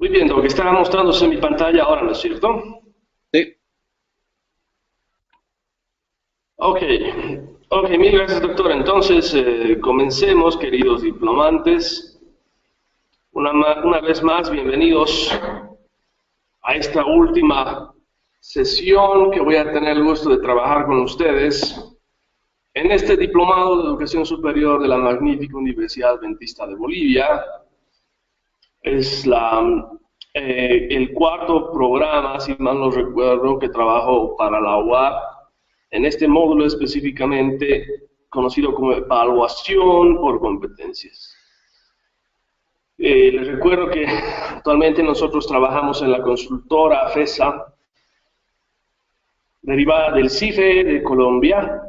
Muy bien, lo que está mostrándose en mi pantalla ahora, ¿no es cierto? Sí, Ok, ok, mil gracias, doctor. Entonces, comencemos, queridos diplomantes. Una vez más, bienvenidos a esta última sesión que voy a tener el gusto de trabajar con ustedes en este diplomado de educación superior de la magnífica Universidad Adventista de Bolivia. Es el cuarto programa, si mal no recuerdo, que trabajo para la UAP, en este módulo específicamente conocido como evaluación por competencias. Les recuerdo que actualmente nosotros trabajamos en la consultora FESA, derivada del CIFE de Colombia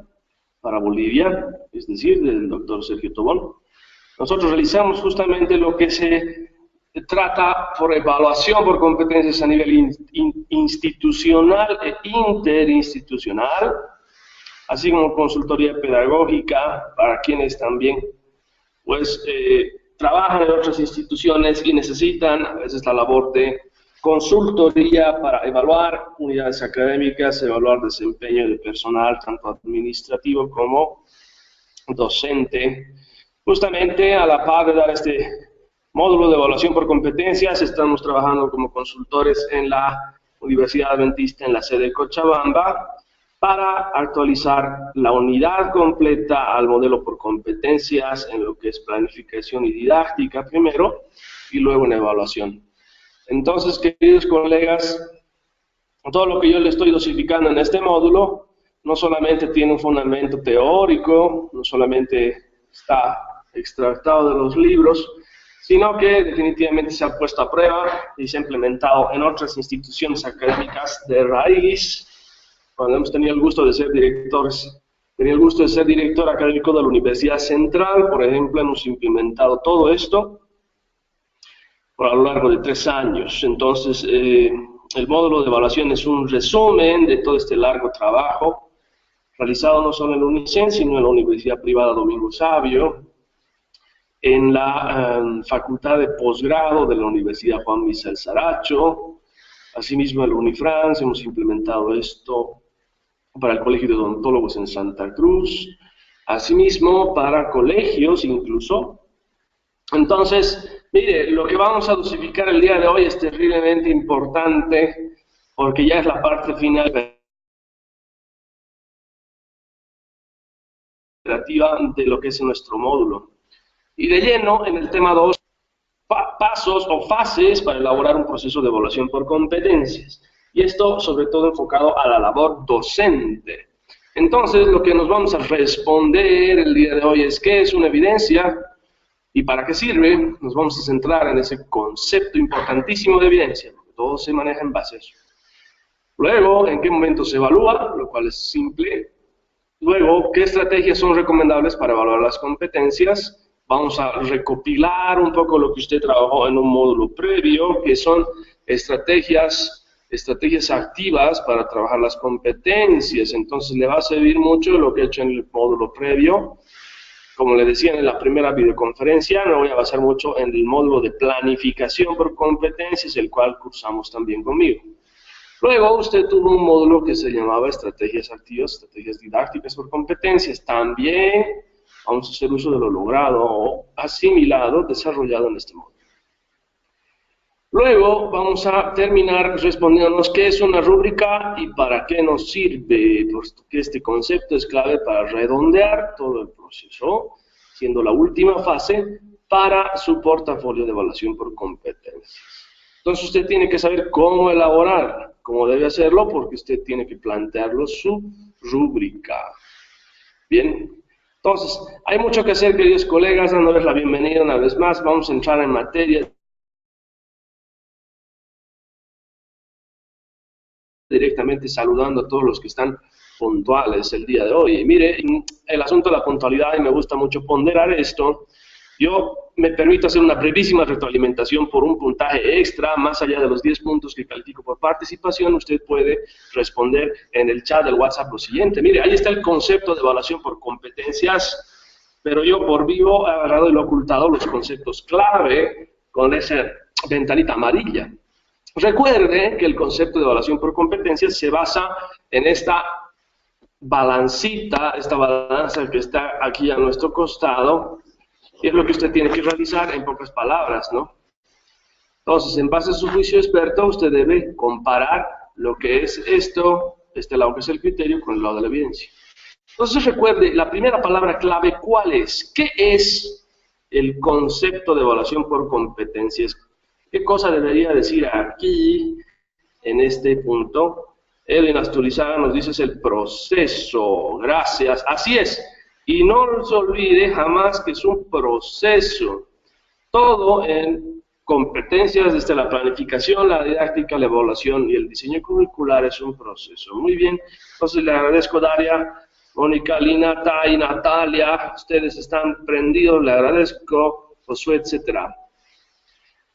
para Bolivia, es decir, del doctor Sergio Tobón. Nosotros realizamos justamente lo que se trata por evaluación por competencias a nivel institucional e interinstitucional, así como consultoría pedagógica para quienes también pues trabajan en otras instituciones y necesitan a veces la labor de consultoría para evaluar unidades académicas, evaluar desempeño de personal, tanto administrativo como docente. Justamente a la par de dar este módulo de evaluación por competencias, estamos trabajando como consultores en la Universidad Adventista en la sede de Cochabamba para actualizar la unidad completa al modelo por competencias en lo que es planificación y didáctica primero y luego en evaluación. Entonces, queridos colegas, todo lo que yo le estoy dosificando en este módulo no solamente tiene un fundamento teórico, no solamente está extractado de los libros, sino que definitivamente se ha puesto a prueba y se ha implementado en otras instituciones académicas de raíz. Cuando hemos tenido el gusto de ser directores, tenía el gusto de ser director académico de la Universidad Central, por ejemplo, hemos implementado todo esto a lo largo de 3 años. Entonces, el módulo de evaluación es un resumen de todo este largo trabajo realizado no solo en la UNICEN, sino en la Universidad Privada Domingo Savio, en la Facultad de Posgrado de la Universidad Juan Misael Saracho, asimismo en la Unifrance hemos implementado esto para el Colegio de Odontólogos en Santa Cruz, asimismo para colegios incluso. Entonces, mire, lo que vamos a dosificar el día de hoy es terriblemente importante porque ya es la parte final de lo que es nuestro módulo. Y de lleno, en el tema 2, pasos o fases para elaborar un proceso de evaluación por competencias. Y esto sobre todo enfocado a la labor docente. Entonces, lo que nos vamos a responder el día de hoy es ¿qué es una evidencia? ¿Y para qué sirve? Nos vamos a centrar en ese concepto importantísimo de evidencia, porque todo se maneja en base a eso. Luego, ¿en qué momento se evalúa? Lo cual es simple. Luego, ¿qué estrategias son recomendables para evaluar las competencias? Vamos a recopilar un poco lo que usted trabajó en un módulo previo, que son estrategias activas para trabajar las competencias. Entonces, le va a servir mucho lo que he hecho en el módulo previo. Como le decía en la primera videoconferencia, me voy a basar mucho en el módulo de planificación por competencias, el cual cursamos también conmigo. Luego usted tuvo un módulo que se llamaba estrategias activas, estrategias didácticas por competencias. También vamos a hacer uso de lo logrado o asimilado, desarrollado en este módulo. Luego vamos a terminar respondiéndonos qué es una rúbrica y para qué nos sirve, porque este concepto es clave para redondear todo el proceso, siendo la última fase para su portafolio de evaluación por competencias. Entonces usted tiene que saber cómo elaborar, cómo debe hacerlo, porque usted tiene que plantearlo su rúbrica. Bien, entonces hay mucho que hacer, queridos colegas, dándoles la bienvenida una vez más. Vamos a entrar en materia directamente saludando a todos los que están puntuales el día de hoy. Y mire, el asunto de la puntualidad, y me gusta mucho ponderar esto, yo me permito hacer una brevísima retroalimentación por un puntaje extra, más allá de los 10 puntos que califico por participación. Usted puede responder en el chat del WhatsApp lo siguiente. Mire, ahí está el concepto de evaluación por competencias, pero yo por vivo he agarrado y lo he ocultado los conceptos clave con ese ventanita amarilla. Recuerde que el concepto de evaluación por competencias se basa en esta balancita, esta balanza que está aquí a nuestro costado, y es lo que usted tiene que realizar en pocas palabras, ¿no? Entonces, en base a su juicio experto, usted debe comparar lo que es esto, este lado que es el criterio, con el lado de la evidencia. Entonces, recuerde, la primera palabra clave, ¿cuál es? ¿Qué es el concepto de evaluación por competencias? ¿Qué cosa debería decir aquí, en este punto? Edwin Asturizaga nos dice es el proceso. Gracias. Así es. Y no se olvide jamás que es un proceso. Todo en competencias, desde la planificación, la didáctica, la evaluación y el diseño curricular es un proceso. Muy bien. Entonces le agradezco, Daria, Mónica, Lina, Tai, Natalia. Ustedes están prendidos. Le agradezco, Josué, etcétera.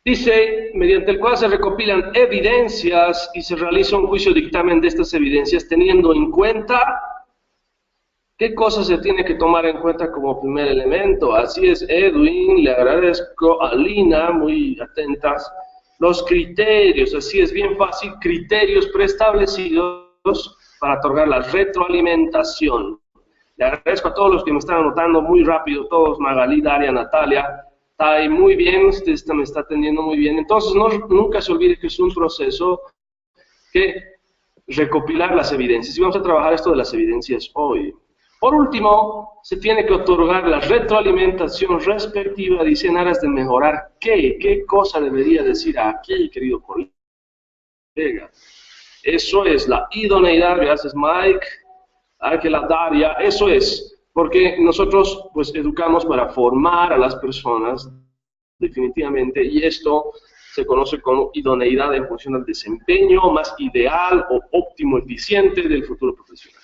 Dice, mediante el cual se recopilan evidencias y se realiza un juicio dictamen de estas evidencias teniendo en cuenta qué cosas se tiene que tomar en cuenta como primer elemento. Así es, Edwin, le agradezco a Lina, muy atentas. Los criterios, así es, bien fácil, criterios preestablecidos para otorgar la retroalimentación. Le agradezco a todos los que me están anotando muy rápido, todos, Magalí, Daria, Natalia. Está muy bien, usted me está atendiendo muy bien. Entonces, nunca se olvide que es un proceso que recopilar las evidencias. Y vamos a trabajar esto de las evidencias hoy. Por último, se tiene que otorgar la retroalimentación respectiva, dice, en aras de mejorar qué cosa debería decir aquí, querido colega. Eso es la idoneidad, gracias Mike, Ángela, Daria, eso es. Porque nosotros, pues, educamos para formar a las personas, definitivamente, y esto se conoce como idoneidad en función del desempeño más ideal o óptimo, eficiente del futuro profesional.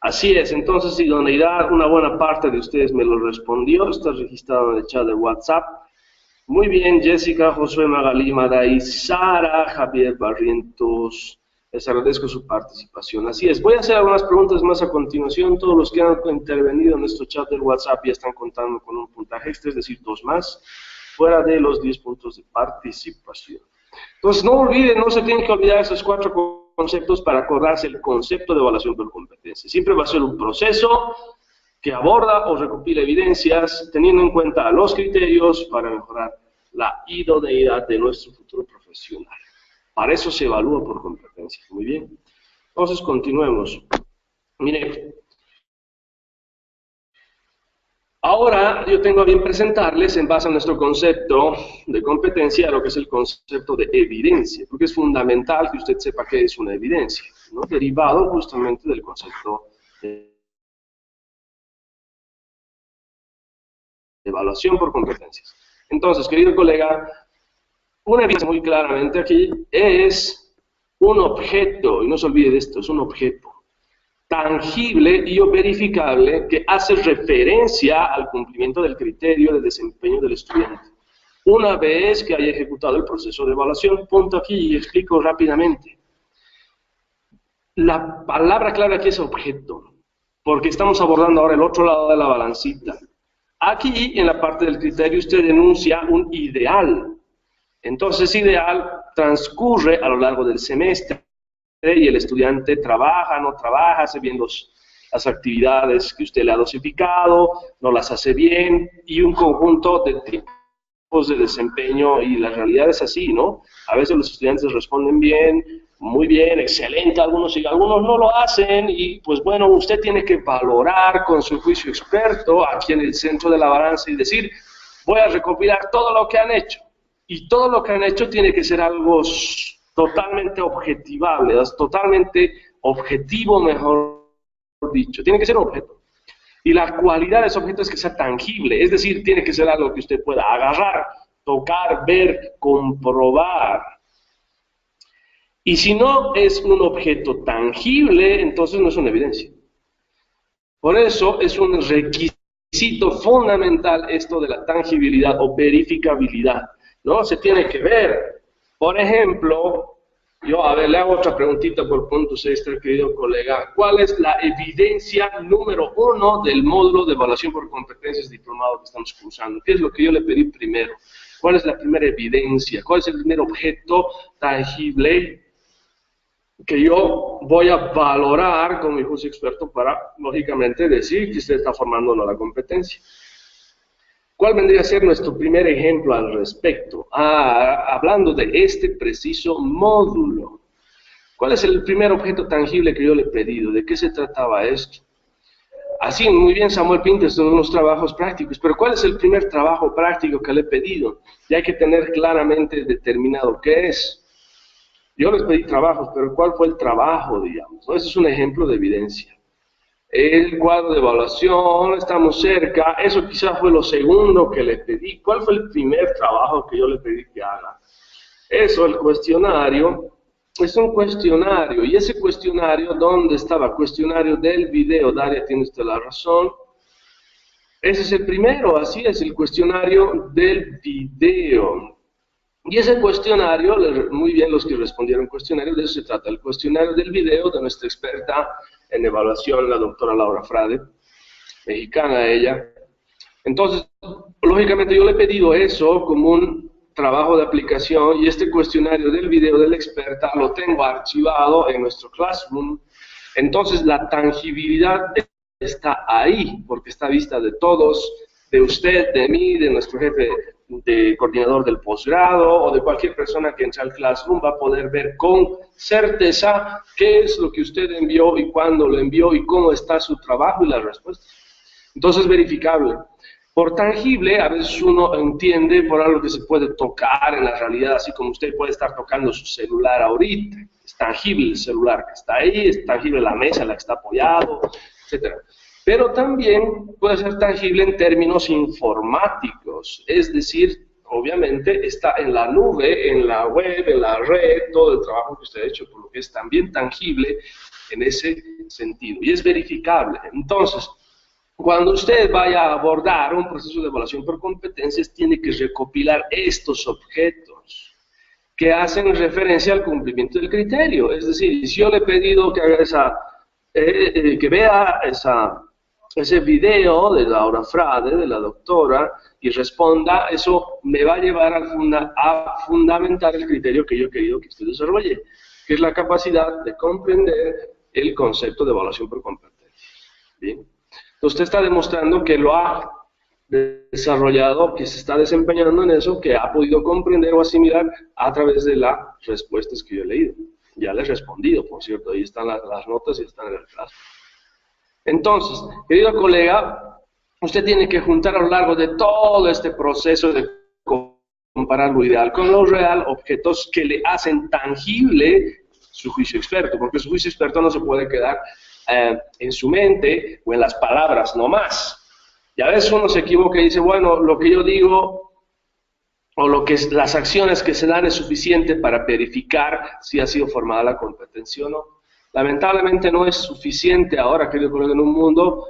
Así es, entonces, idoneidad, una buena parte de ustedes me lo respondió, está registrado en el chat de WhatsApp. Muy bien, Jessica, Josué, Magalí, Madaí, Sara, Javier Barrientos. Les agradezco su participación. Así es, voy a hacer algunas preguntas más a continuación. Todos los que han intervenido en nuestro chat del WhatsApp ya están contando con un puntaje extra, es decir, 2 más, fuera de los 10 puntos de participación. Entonces, no olviden, no se tienen que olvidar esos 4 conceptos para acordarse el concepto de evaluación por competencia. Siempre va a ser un proceso que aborda o recopila evidencias, teniendo en cuenta los criterios para mejorar la idoneidad de nuestro futuro profesional. Para eso se evalúa por competencias. Muy bien. Entonces, continuemos. Mire, ahora yo tengo a bien presentarles, en base a nuestro concepto de competencia, lo que es el concepto de evidencia, porque es fundamental que usted sepa qué es una evidencia, ¿no? Derivado justamente del concepto de evaluación por competencias. Entonces, querido colega, una evidencia muy claramente aquí es un objeto, y no se olvide de esto, es un objeto tangible y o verificable que hace referencia al cumplimiento del criterio de desempeño del estudiante. Una vez que haya ejecutado el proceso de evaluación, punto aquí y explico rápidamente. La palabra clave aquí es objeto, porque estamos abordando ahora el otro lado de la balancita. Aquí, en la parte del criterio, usted denuncia un ideal. Entonces, ese ideal transcurre a lo largo del semestre y el estudiante trabaja, no trabaja, hace bien las actividades que usted le ha dosificado, no las hace bien, y un conjunto de tipos de desempeño, y la realidad es así, ¿no? A veces los estudiantes responden bien, muy bien, excelente, algunos no lo hacen, y pues bueno, usted tiene que valorar con su juicio experto aquí en el centro de la balanza y decir, voy a recopilar todo lo que han hecho. Y todo lo que han hecho tiene que ser algo totalmente objetivable, totalmente objetivo, mejor dicho. Tiene que ser un objeto. Y la cualidad de ese objeto es que sea tangible, es decir, tiene que ser algo que usted pueda agarrar, tocar, ver, comprobar. Y si no es un objeto tangible, entonces no es una evidencia. Por eso es un requisito fundamental esto de la tangibilidad o verificabilidad, ¿no? Se tiene que ver. Por ejemplo, le hago otra preguntita por puntos extra, querido colega. ¿Cuál es la evidencia número 1 del módulo de evaluación por competencias diplomado que estamos cursando? ¿Qué es lo que yo le pedí primero? ¿Cuál es la primera evidencia? ¿Cuál es el primer objeto tangible que yo voy a valorar como mi juicio experto para, lógicamente, decir que usted está formando o no la competencia? ¿Cuál vendría a ser nuestro primer ejemplo al respecto? Hablando de este preciso módulo. ¿Cuál es el primer objeto tangible que yo le he pedido? ¿De qué se trataba esto? Así, muy bien, Samuel Pinto, son unos trabajos prácticos, pero ¿cuál es el primer trabajo práctico que le he pedido? Y hay que tener claramente determinado qué es. Yo les pedí trabajos, pero ¿cuál fue el trabajo, digamos? ¿No? Ese es un ejemplo de evidencia. El cuadro de evaluación, estamos cerca, eso quizás fue lo segundo que le pedí. ¿Cuál fue el primer trabajo que yo le pedí que haga? Eso, el cuestionario, es un cuestionario, y ese cuestionario, ¿dónde estaba? Cuestionario del video, Daria, tiene usted la razón. Ese es el primero, así es, el cuestionario del video. Y ese cuestionario, muy bien los que respondieron cuestionario, de eso se trata, el cuestionario del video de nuestra experta en evaluación, la doctora Laura Frade, mexicana ella. Entonces, lógicamente yo le he pedido eso como un trabajo de aplicación, y este cuestionario del video de la experta lo tengo archivado en nuestro Classroom. Entonces la tangibilidad está ahí, porque está vista de todos, de usted, de mí, de nuestro jefe de coordinador del posgrado, o de cualquier persona que entre al Classroom va a poder ver con certeza qué es lo que usted envió y cuándo lo envió y cómo está su trabajo y la respuesta. Entonces es verificable. Por tangible, a veces uno entiende por algo que se puede tocar en la realidad, así como usted puede estar tocando su celular ahorita. Es tangible el celular que está ahí, es tangible la mesa en la que está apoyado, etc. Pero también puede ser tangible en términos informáticos, es decir, obviamente está en la nube, en la web, en la red, todo el trabajo que usted ha hecho, por lo que es también tangible en ese sentido, y es verificable. Entonces, cuando usted vaya a abordar un proceso de evaluación por competencias, tiene que recopilar estos objetos que hacen referencia al cumplimiento del criterio. Es decir, si yo le he pedido que haga que vea ese video de Laura Frade, de la doctora, y responda, eso me va a llevar a fundamentar el criterio que yo he querido que usted desarrolle, que es la capacidad de comprender el concepto de evaluación por competencias. Bien. Usted está demostrando que lo ha desarrollado, que se está desempeñando en eso, que ha podido comprender o asimilar a través de las respuestas que yo he leído. Ya le he respondido, por cierto, ahí están las notas y están en el caso. Entonces, querido colega, usted tiene que juntar a lo largo de todo este proceso de comparar lo ideal con lo real, objetos que le hacen tangible su juicio experto, porque su juicio experto no se puede quedar en su mente o en las palabras nomás. Y a veces uno se equivoca y dice, bueno, lo que yo digo o las acciones que se dan es suficiente para verificar si ha sido formada la competencia o no. Lamentablemente no es suficiente ahora, querido colega, en un mundo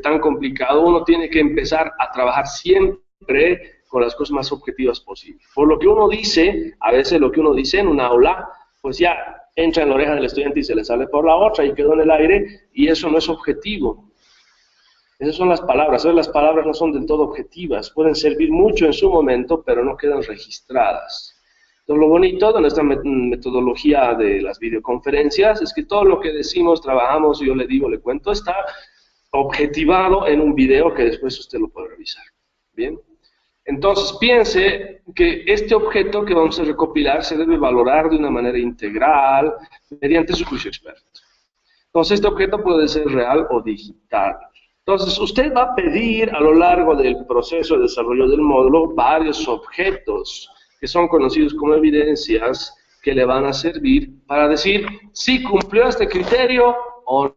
tan complicado. Uno tiene que empezar a trabajar siempre con las cosas más objetivas posibles. Por lo que uno dice, a veces lo que uno dice en un aula, pues ya entra en la oreja del estudiante y se le sale por la otra y quedó en el aire, y eso no es objetivo. Esas son las palabras. Las palabras no son del todo objetivas, pueden servir mucho en su momento, pero no quedan registradas. Entonces, lo bonito de nuestra metodología de las videoconferencias es que todo lo que decimos, trabajamos, yo le digo, le cuento, está objetivado en un video que después usted lo puede revisar. Bien. Entonces, piense que este objeto que vamos a recopilar se debe valorar de una manera integral mediante su juicio experto. Entonces, este objeto puede ser real o digital. Entonces, usted va a pedir a lo largo del proceso de desarrollo del módulo varios objetos que son conocidos como evidencias que le van a servir para decir si cumplió este criterio o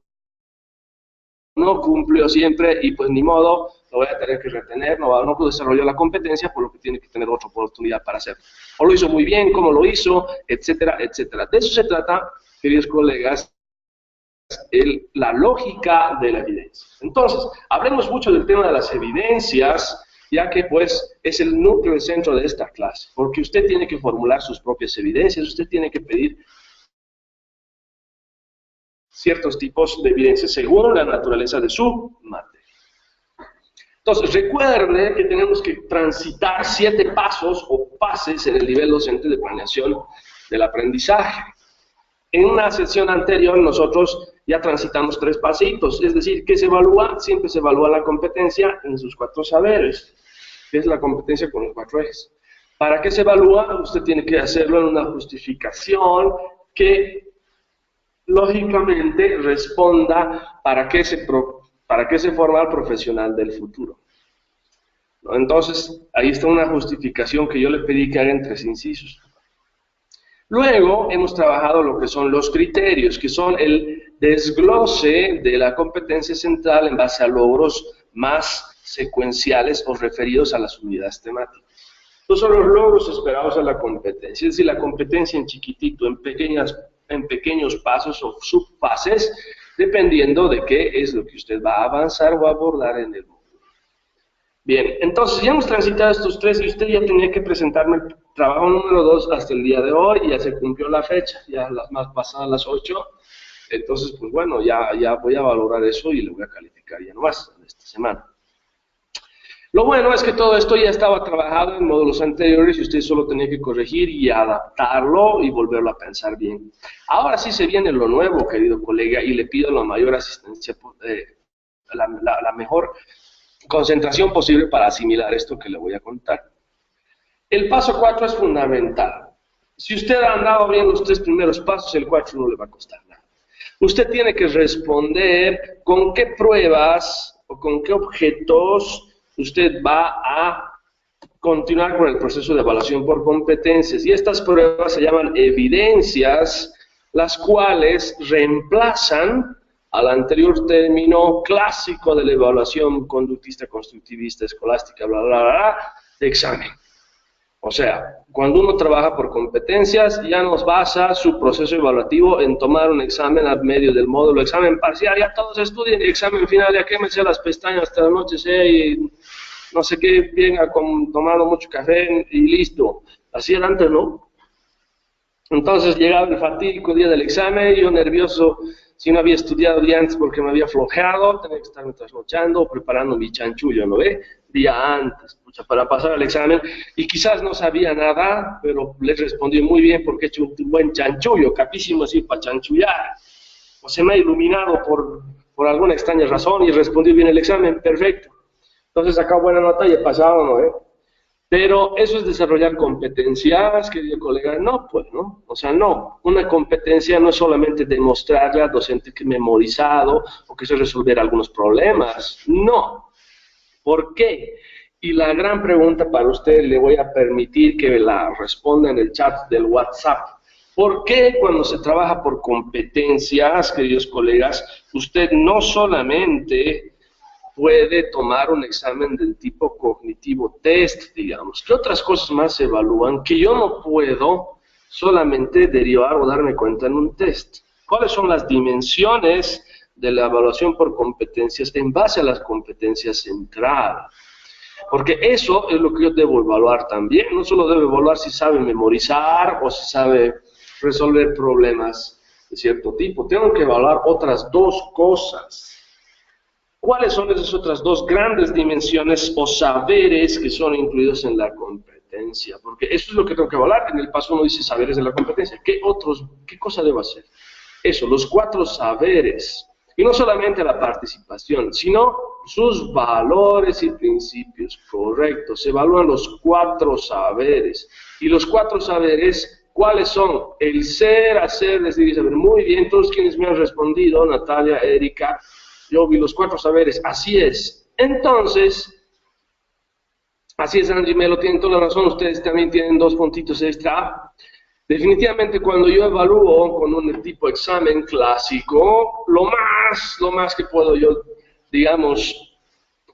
no cumplió siempre, y pues ni modo, lo voy a tener que retener, no desarrolló la competencia, por lo que tiene que tener otra oportunidad para hacerlo. O lo hizo muy bien, cómo lo hizo, etcétera, etcétera. De eso se trata, queridos colegas, la lógica de la evidencia. Entonces, hablemos mucho del tema de las evidencias, ya que pues es el núcleo, el centro de esta clase, porque usted tiene que formular sus propias evidencias, usted tiene que pedir ciertos tipos de evidencias según la naturaleza de su materia. Entonces, recuerde que tenemos que transitar 7 pasos o pases en el nivel docente de planeación del aprendizaje. En una sesión anterior nosotros ya transitamos 3 pasitos, es decir, ¿qué se evalúa? Siempre se evalúa la competencia en sus 4 saberes, que es la competencia con los 4 ejes. ¿Para qué se evalúa? Usted tiene que hacerlo en una justificación que lógicamente responda para qué se forma el profesional del futuro. ¿No? Entonces, ahí está una justificación que yo le pedí que haga en 3 incisos. Luego, hemos trabajado lo que son los criterios, que son el desglose de la competencia central en base a logros más secuenciales o referidos a las unidades temáticas. Estos son los logros esperados a la competencia, es decir, la competencia en chiquitito, en pequeños pasos o subfases, dependiendo de qué es lo que usted va a avanzar o abordar en el módulo. Bien, entonces ya hemos transitado estos 3 y usted ya tenía que presentarme el trabajo número 2 hasta el día de hoy, y ya se cumplió la fecha, ya las más pasadas las 8, entonces pues bueno, ya voy a valorar eso y le voy a calificar ya nomás esta semana. Lo bueno es que todo esto ya estaba trabajado en módulos anteriores y usted solo tenía que corregir y adaptarlo y volverlo a pensar bien. Ahora sí se viene lo nuevo, querido colega, y le pido la mayor asistencia, la mejor concentración posible para asimilar esto que le voy a contar. El paso 4 es fundamental. Si usted ha andado bien los 3 primeros pasos, el 4 no le va a costar nada. Usted tiene que responder con qué pruebas o con qué objetos usted va a continuar con el proceso de evaluación por competencias. Y estas pruebas se llaman evidencias, las cuales reemplazan al anterior término clásico de la evaluación conductista, constructivista, escolástica, bla, bla, bla, de examen. O sea, cuando uno trabaja por competencias, ya nos basa su proceso evaluativo en tomar un examen a medio del módulo, examen parcial, ya todos estudian, examen final, ya quémense las pestañas hasta la noche, y no sé qué, bien tomado mucho café y listo. Así era antes, ¿no? Entonces llegaba el fatídico día del examen, yo nervioso, si no había estudiado día antes porque me había flojeado, tenía que estarme trasnochando o preparando mi chanchullo, ¿no ve? Día antes, pucha, para pasar al examen, y quizás no sabía nada, pero les respondí muy bien porque he hecho un buen chanchullo, capísimo así para chanchullar, o se me ha iluminado por alguna extraña razón y respondí bien el examen, perfecto. Entonces sacado buena nota y he pasado, ¿no? Pero eso es desarrollar competencias, querido colega, no, pues, ¿no? O sea, no, una competencia no es solamente demostrarle al docente que he memorizado o que sé resolver algunos problemas, no. ¿Por qué? Y la gran pregunta para usted, le voy a permitir que la responda en el chat del WhatsApp. ¿Por qué cuando se trabaja por competencias, queridos colegas, usted no solamente puede tomar un examen del tipo cognitivo test, digamos? ¿Qué otras cosas más se evalúan que yo no puedo solamente derivar o darme cuenta en un test? ¿Cuáles son las dimensiones de la evaluación por competencias en base a las competencias centrales? Porque eso es lo que yo debo evaluar también. No solo debo evaluar si sabe memorizar o si sabe resolver problemas de cierto tipo. Tengo que evaluar otras 2 cosas. ¿Cuáles son esas otras 2 grandes dimensiones o saberes que son incluidos en la competencia? Porque eso es lo que tengo que evaluar. En el paso 1 dice saberes de la competencia. ¿Qué cosa debo hacer? Eso, los 4 saberes. Y no solamente la participación, sino sus valores y principios correctos. Se evalúan los 4 saberes. Y los 4 saberes, ¿cuáles son? El ser, hacer, decir y saber. Muy bien, todos quienes me han respondido, Natalia, Erika, yo vi los 4 saberes, así es. Entonces, así es, Angie Melo, tienen toda la razón, ustedes también tienen 2 puntitos extra. Definitivamente cuando yo evalúo con un tipo examen clásico, lo más que puedo yo, digamos,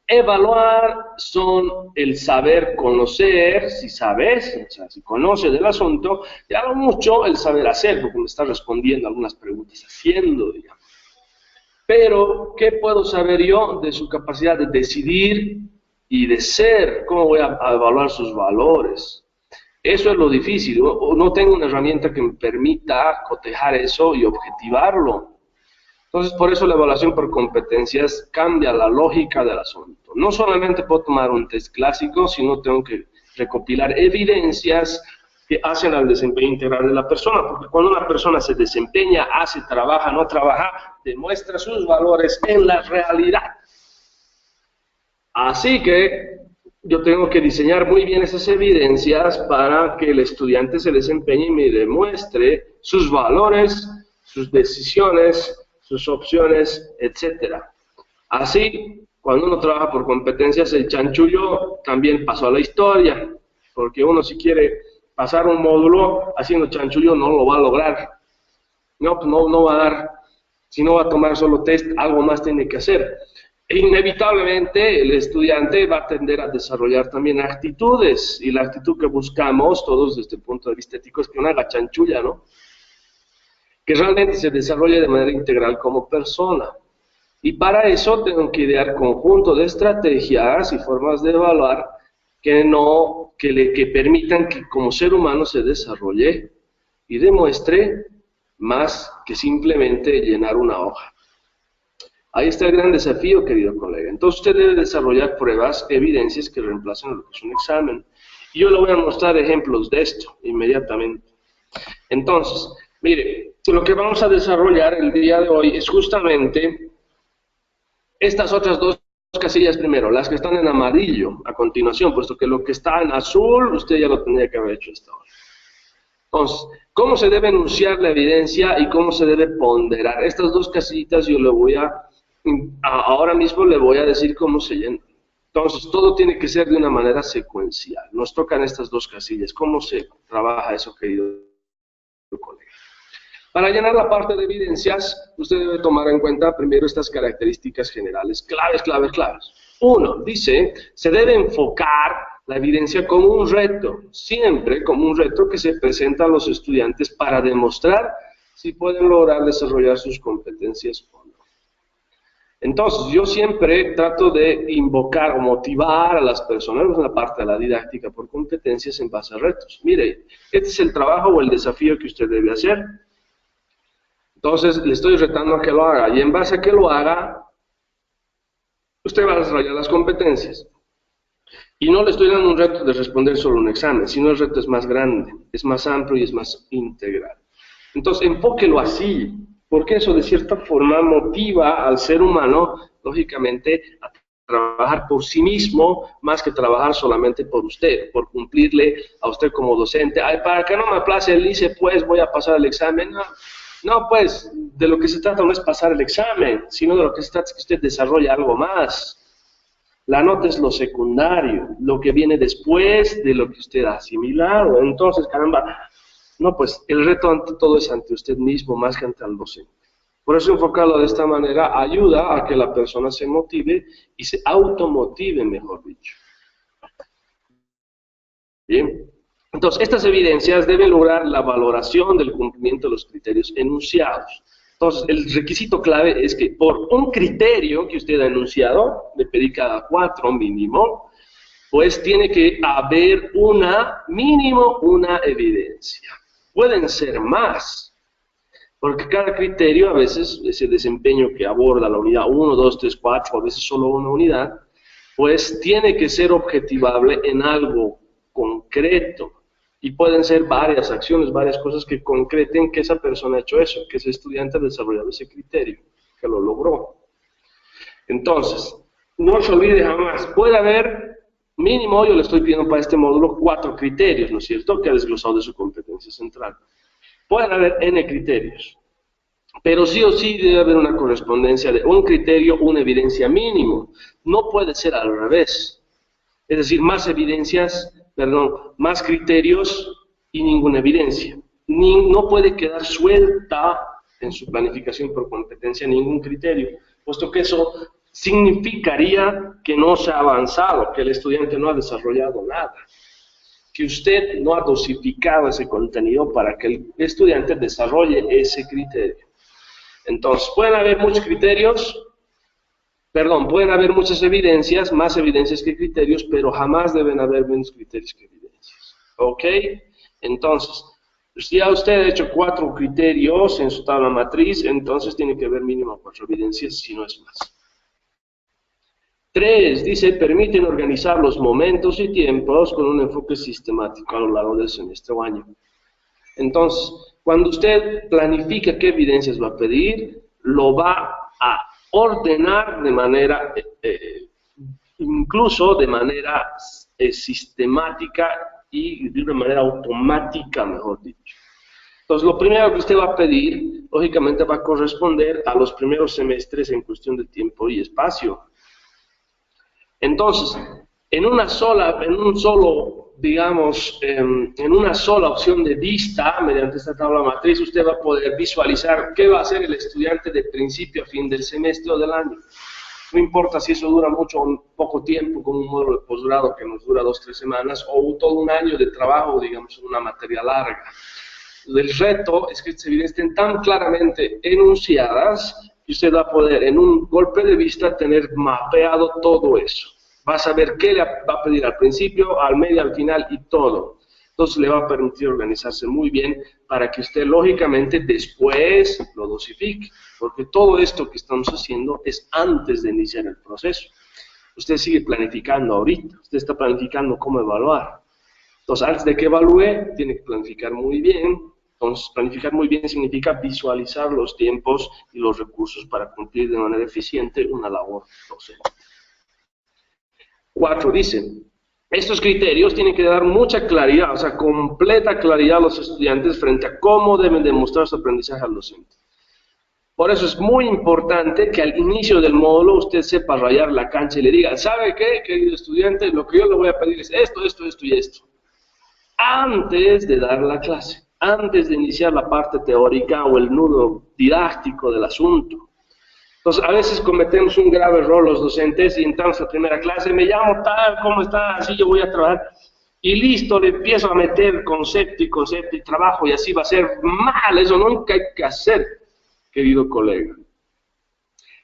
evaluar son el saber conocer, si sabes, o sea, si conoces del asunto, y a lo mucho el saber hacer, porque me está respondiendo algunas preguntas haciendo, digamos. Pero, ¿qué puedo saber yo de su capacidad de decidir y de ser? ¿Cómo voy a evaluar sus valores? Eso es lo difícil. No tengo una herramienta que me permita cotejar eso y objetivarlo. Entonces, por eso la evaluación por competencias cambia la lógica del asunto. No solamente puedo tomar un test clásico, sino tengo que recopilar evidencias que hacen al desempeño integral de la persona, porque cuando una persona se desempeña, hace, trabaja, no trabaja, demuestra sus valores en la realidad. Así que yo tengo que diseñar muy bien esas evidencias para que el estudiante se desempeñe y me demuestre sus valores, sus decisiones, sus opciones, etc. Así, cuando uno trabaja por competencias, el chanchullo también pasó a la historia, porque uno si quiere pasar un módulo haciendo chanchullo no lo va a lograr. No va a dar, si no va a tomar solo test, algo más tiene que hacer. E inevitablemente el estudiante va a tender a desarrollar también actitudes, y la actitud que buscamos todos desde el punto de vista ético es que uno haga chanchulla, ¿no? Que realmente se desarrolle de manera integral como persona. Y para eso tengo que idear conjunto de estrategias y formas de evaluar que permitan que como ser humano se desarrolle y demuestre más que simplemente llenar una hoja. Ahí está el gran desafío, querido colega. Entonces usted debe desarrollar pruebas, evidencias que reemplacen lo que es un examen. Y yo le voy a mostrar ejemplos de esto inmediatamente. Entonces, mire, lo que vamos a desarrollar el día de hoy es justamente estas otras dos casillas primero, las que están en amarillo a continuación, puesto que lo que está en azul usted ya lo tendría que haber hecho hasta ahora. Entonces, ¿cómo se debe enunciar la evidencia y cómo se debe ponderar? Estas dos casillitas yo le voy ahora mismo le voy a decir cómo se llenan. Entonces, todo tiene que ser de una manera secuencial. Nos tocan estas dos casillas. ¿Cómo se trabaja eso, querido colega? Para llenar la parte de evidencias, usted debe tomar en cuenta primero estas características generales, claves. Uno, dice, se debe enfocar la evidencia como un reto, siempre como un reto que se presenta a los estudiantes para demostrar si pueden lograr desarrollar sus competencias o no. Entonces, yo siempre trato de invocar o motivar a las personas en la parte de la didáctica por competencias en base a retos. Mire, este es el trabajo o el desafío que usted debe hacer. Entonces, le estoy retando a que lo haga, y en base a que lo haga, usted va a desarrollar las competencias. Y no le estoy dando un reto de responder solo un examen, sino el reto es más grande, es más amplio y es más integral. Entonces, enfóquelo así, porque eso de cierta forma motiva al ser humano, lógicamente, a trabajar por sí mismo, más que trabajar solamente por usted, por cumplirle a usted como docente. Ay, para que no me aplace el ICE, pues voy a pasar el examen. No, pues, de lo que se trata no es pasar el examen, sino de lo que se trata es que usted desarrolle algo más. La nota es lo secundario, lo que viene después de lo que usted ha asimilado. Entonces, caramba, no, pues, el reto ante todo es ante usted mismo, más que ante el docente. Por eso enfocarlo de esta manera ayuda a que la persona se motive y se automotive, mejor dicho. Bien. Entonces, estas evidencias deben lograr la valoración del cumplimiento de los criterios enunciados. Entonces, el requisito clave es que por un criterio que usted ha enunciado, le pedí cada 4 mínimo, pues tiene que haber mínimo una evidencia. Pueden ser más, porque cada criterio, a veces, ese desempeño que aborda la unidad 1, 2, 3, 4, a veces solo una unidad, pues tiene que ser objetivable en algo concreto. Y pueden ser varias acciones, varias cosas que concreten que esa persona ha hecho eso, que ese estudiante ha desarrollado ese criterio, que lo logró. Entonces, no se olvide jamás, puede haber mínimo, yo le estoy pidiendo para este módulo 4 criterios, ¿no es cierto?, que ha desglosado de su competencia central. Pueden haber N criterios, pero sí o sí debe haber una correspondencia de un criterio, una evidencia mínimo. No puede ser al revés. Es decir, más criterios y ninguna evidencia. No puede quedar suelta en su planificación por competencia ningún criterio, puesto que eso significaría que no se ha avanzado, que el estudiante no ha desarrollado nada, que usted no ha dosificado ese contenido para que el estudiante desarrolle ese criterio. Entonces, pueden haber muchos criterios, pueden haber muchas evidencias, más evidencias que criterios, pero jamás deben haber menos criterios que evidencias. ¿Ok? Entonces, si ya usted ha hecho 4 criterios en su tabla matriz, entonces tiene que haber mínimo 4 evidencias, si no es más. 3, dice, permiten organizar los momentos y tiempos con un enfoque sistemático a lo largo del semestre o año. Entonces, cuando usted planifica qué evidencias va a pedir, lo va a ordenar de manera, incluso de manera sistemática y de una manera automática, mejor dicho. Entonces, lo primero que usted va a pedir, lógicamente, va a corresponder a los primeros semestres en cuestión de tiempo y espacio. Entonces, en una sola opción de vista, mediante esta tabla matriz, usted va a poder visualizar qué va a hacer el estudiante de principio a fin del semestre o del año. No importa si eso dura mucho o poco tiempo, como un módulo de posgrado que nos dura 2 o 3 semanas, o todo un año de trabajo, digamos, en una materia larga. El reto es que estas evidencias estén tan claramente enunciadas que usted va a poder, en un golpe de vista, tener mapeado todo eso. Va a saber qué le va a pedir al principio, al medio, al final y todo. Entonces le va a permitir organizarse muy bien para que usted, lógicamente, después lo dosifique. Porque todo esto que estamos haciendo es antes de iniciar el proceso. Usted sigue planificando ahorita, usted está planificando cómo evaluar. Entonces, antes de que evalúe, tiene que planificar muy bien. Entonces, planificar muy bien significa visualizar los tiempos y los recursos para cumplir de manera eficiente una labor docente. 4 dice, estos criterios tienen que dar mucha claridad, o sea, completa claridad a los estudiantes frente a cómo deben demostrar su aprendizaje al docente. Por eso es muy importante que al inicio del módulo usted sepa rayar la cancha y le diga, ¿sabe qué, querido estudiante? Lo que yo le voy a pedir es esto, esto, esto y esto. Antes de dar la clase, antes de iniciar la parte teórica o el nudo didáctico del asunto. Entonces, a veces cometemos un grave error los docentes y entramos a primera clase, me llamo tal, ¿cómo está? Así yo voy a trabajar. Y listo, le empiezo a meter concepto y trabajo y así va a ser mal. Eso nunca hay que hacer, querido colega.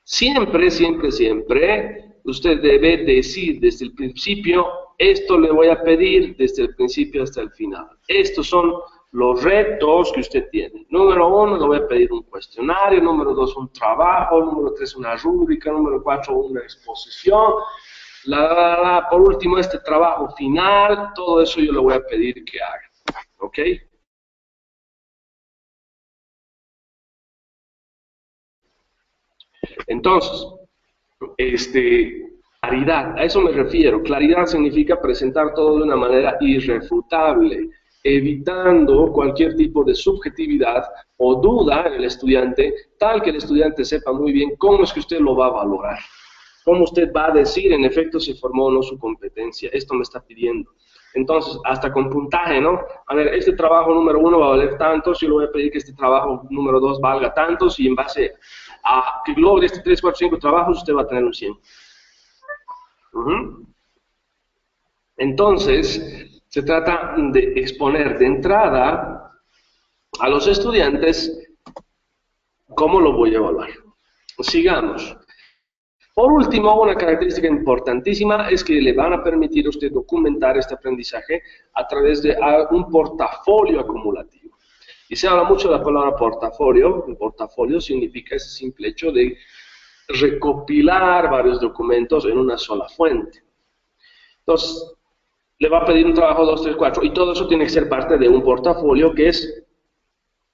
Siempre, siempre, siempre, usted debe decir desde el principio, esto le voy a pedir desde el principio hasta el final. Estos son los retos que usted tiene. Número 1, le voy a pedir un cuestionario. Número 2, un trabajo. Número 3, una rúbrica. Número 4, una exposición. Por último, este trabajo final. Todo eso yo le voy a pedir que haga. ¿Ok? Entonces, claridad, a eso me refiero. Claridad significa presentar todo de una manera irrefutable, evitando cualquier tipo de subjetividad o duda en el estudiante, tal que el estudiante sepa muy bien cómo es que usted lo va a valorar, cómo usted va a decir en efecto si formó o no su competencia. Esto me está pidiendo. Entonces, hasta con puntaje, ¿no? A ver, este trabajo número 1 va a valer tantos, yo le voy a pedir que este trabajo número 2 valga tantos, y en base a que logre este 3, 4, 5 trabajos, usted va a tener un 100. Entonces, se trata de exponer de entrada a los estudiantes cómo lo voy a evaluar. Sigamos. Por último, una característica importantísima es que le van a permitir a usted documentar este aprendizaje a través de un portafolio acumulativo. Y se habla mucho de la palabra portafolio. Un portafolio significa ese simple hecho de recopilar varios documentos en una sola fuente. Entonces, le va a pedir un trabajo 2, 3, 4, y todo eso tiene que ser parte de un portafolio, que es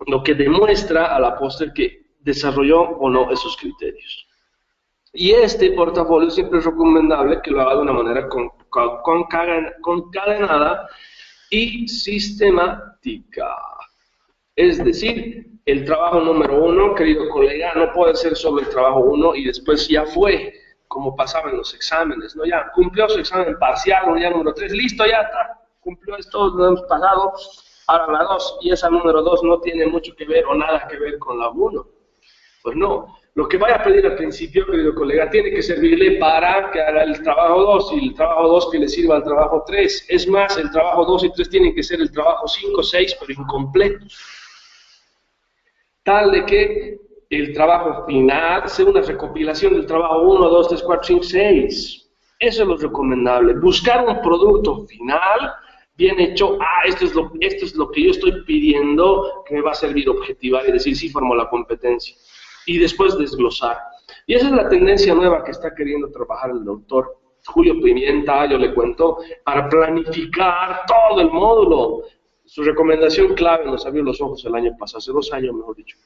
lo que demuestra a la postre que desarrolló o no esos criterios. Y este portafolio siempre es recomendable que lo haga de una manera concadenada y sistemática. Es decir, el trabajo número 1, querido colega, no puede ser solo el trabajo 1 y después ya fue, como pasaba en los exámenes, ¿no? Ya cumplió su examen parcial, o ya número 3, listo, ya está, cumplió esto, lo hemos pasado, ahora la 2, y esa número 2 no tiene mucho que ver o nada que ver con la 1. Pues no, lo que vaya a pedir al principio, querido colega, tiene que servirle para que haga el trabajo 2, y el trabajo 2 que le sirva al trabajo 3. Es más, el trabajo 2 y 3 tienen que ser el trabajo 5, 6, pero incompletos. Tal de que el trabajo final sea una recopilación del trabajo 1, 2, 3, 4, 5, 6. Eso es lo recomendable. Buscar un producto final bien hecho. Esto es lo que yo estoy pidiendo, que me va a servir objetivar y decir si formó la competencia. Y después desglosar. Y esa es la tendencia nueva que está queriendo trabajar el doctor Julio Pimienta, yo le cuento, para planificar todo el módulo. Su recomendación clave nos abrió los ojos el año pasado, hace 2 años mejor dicho,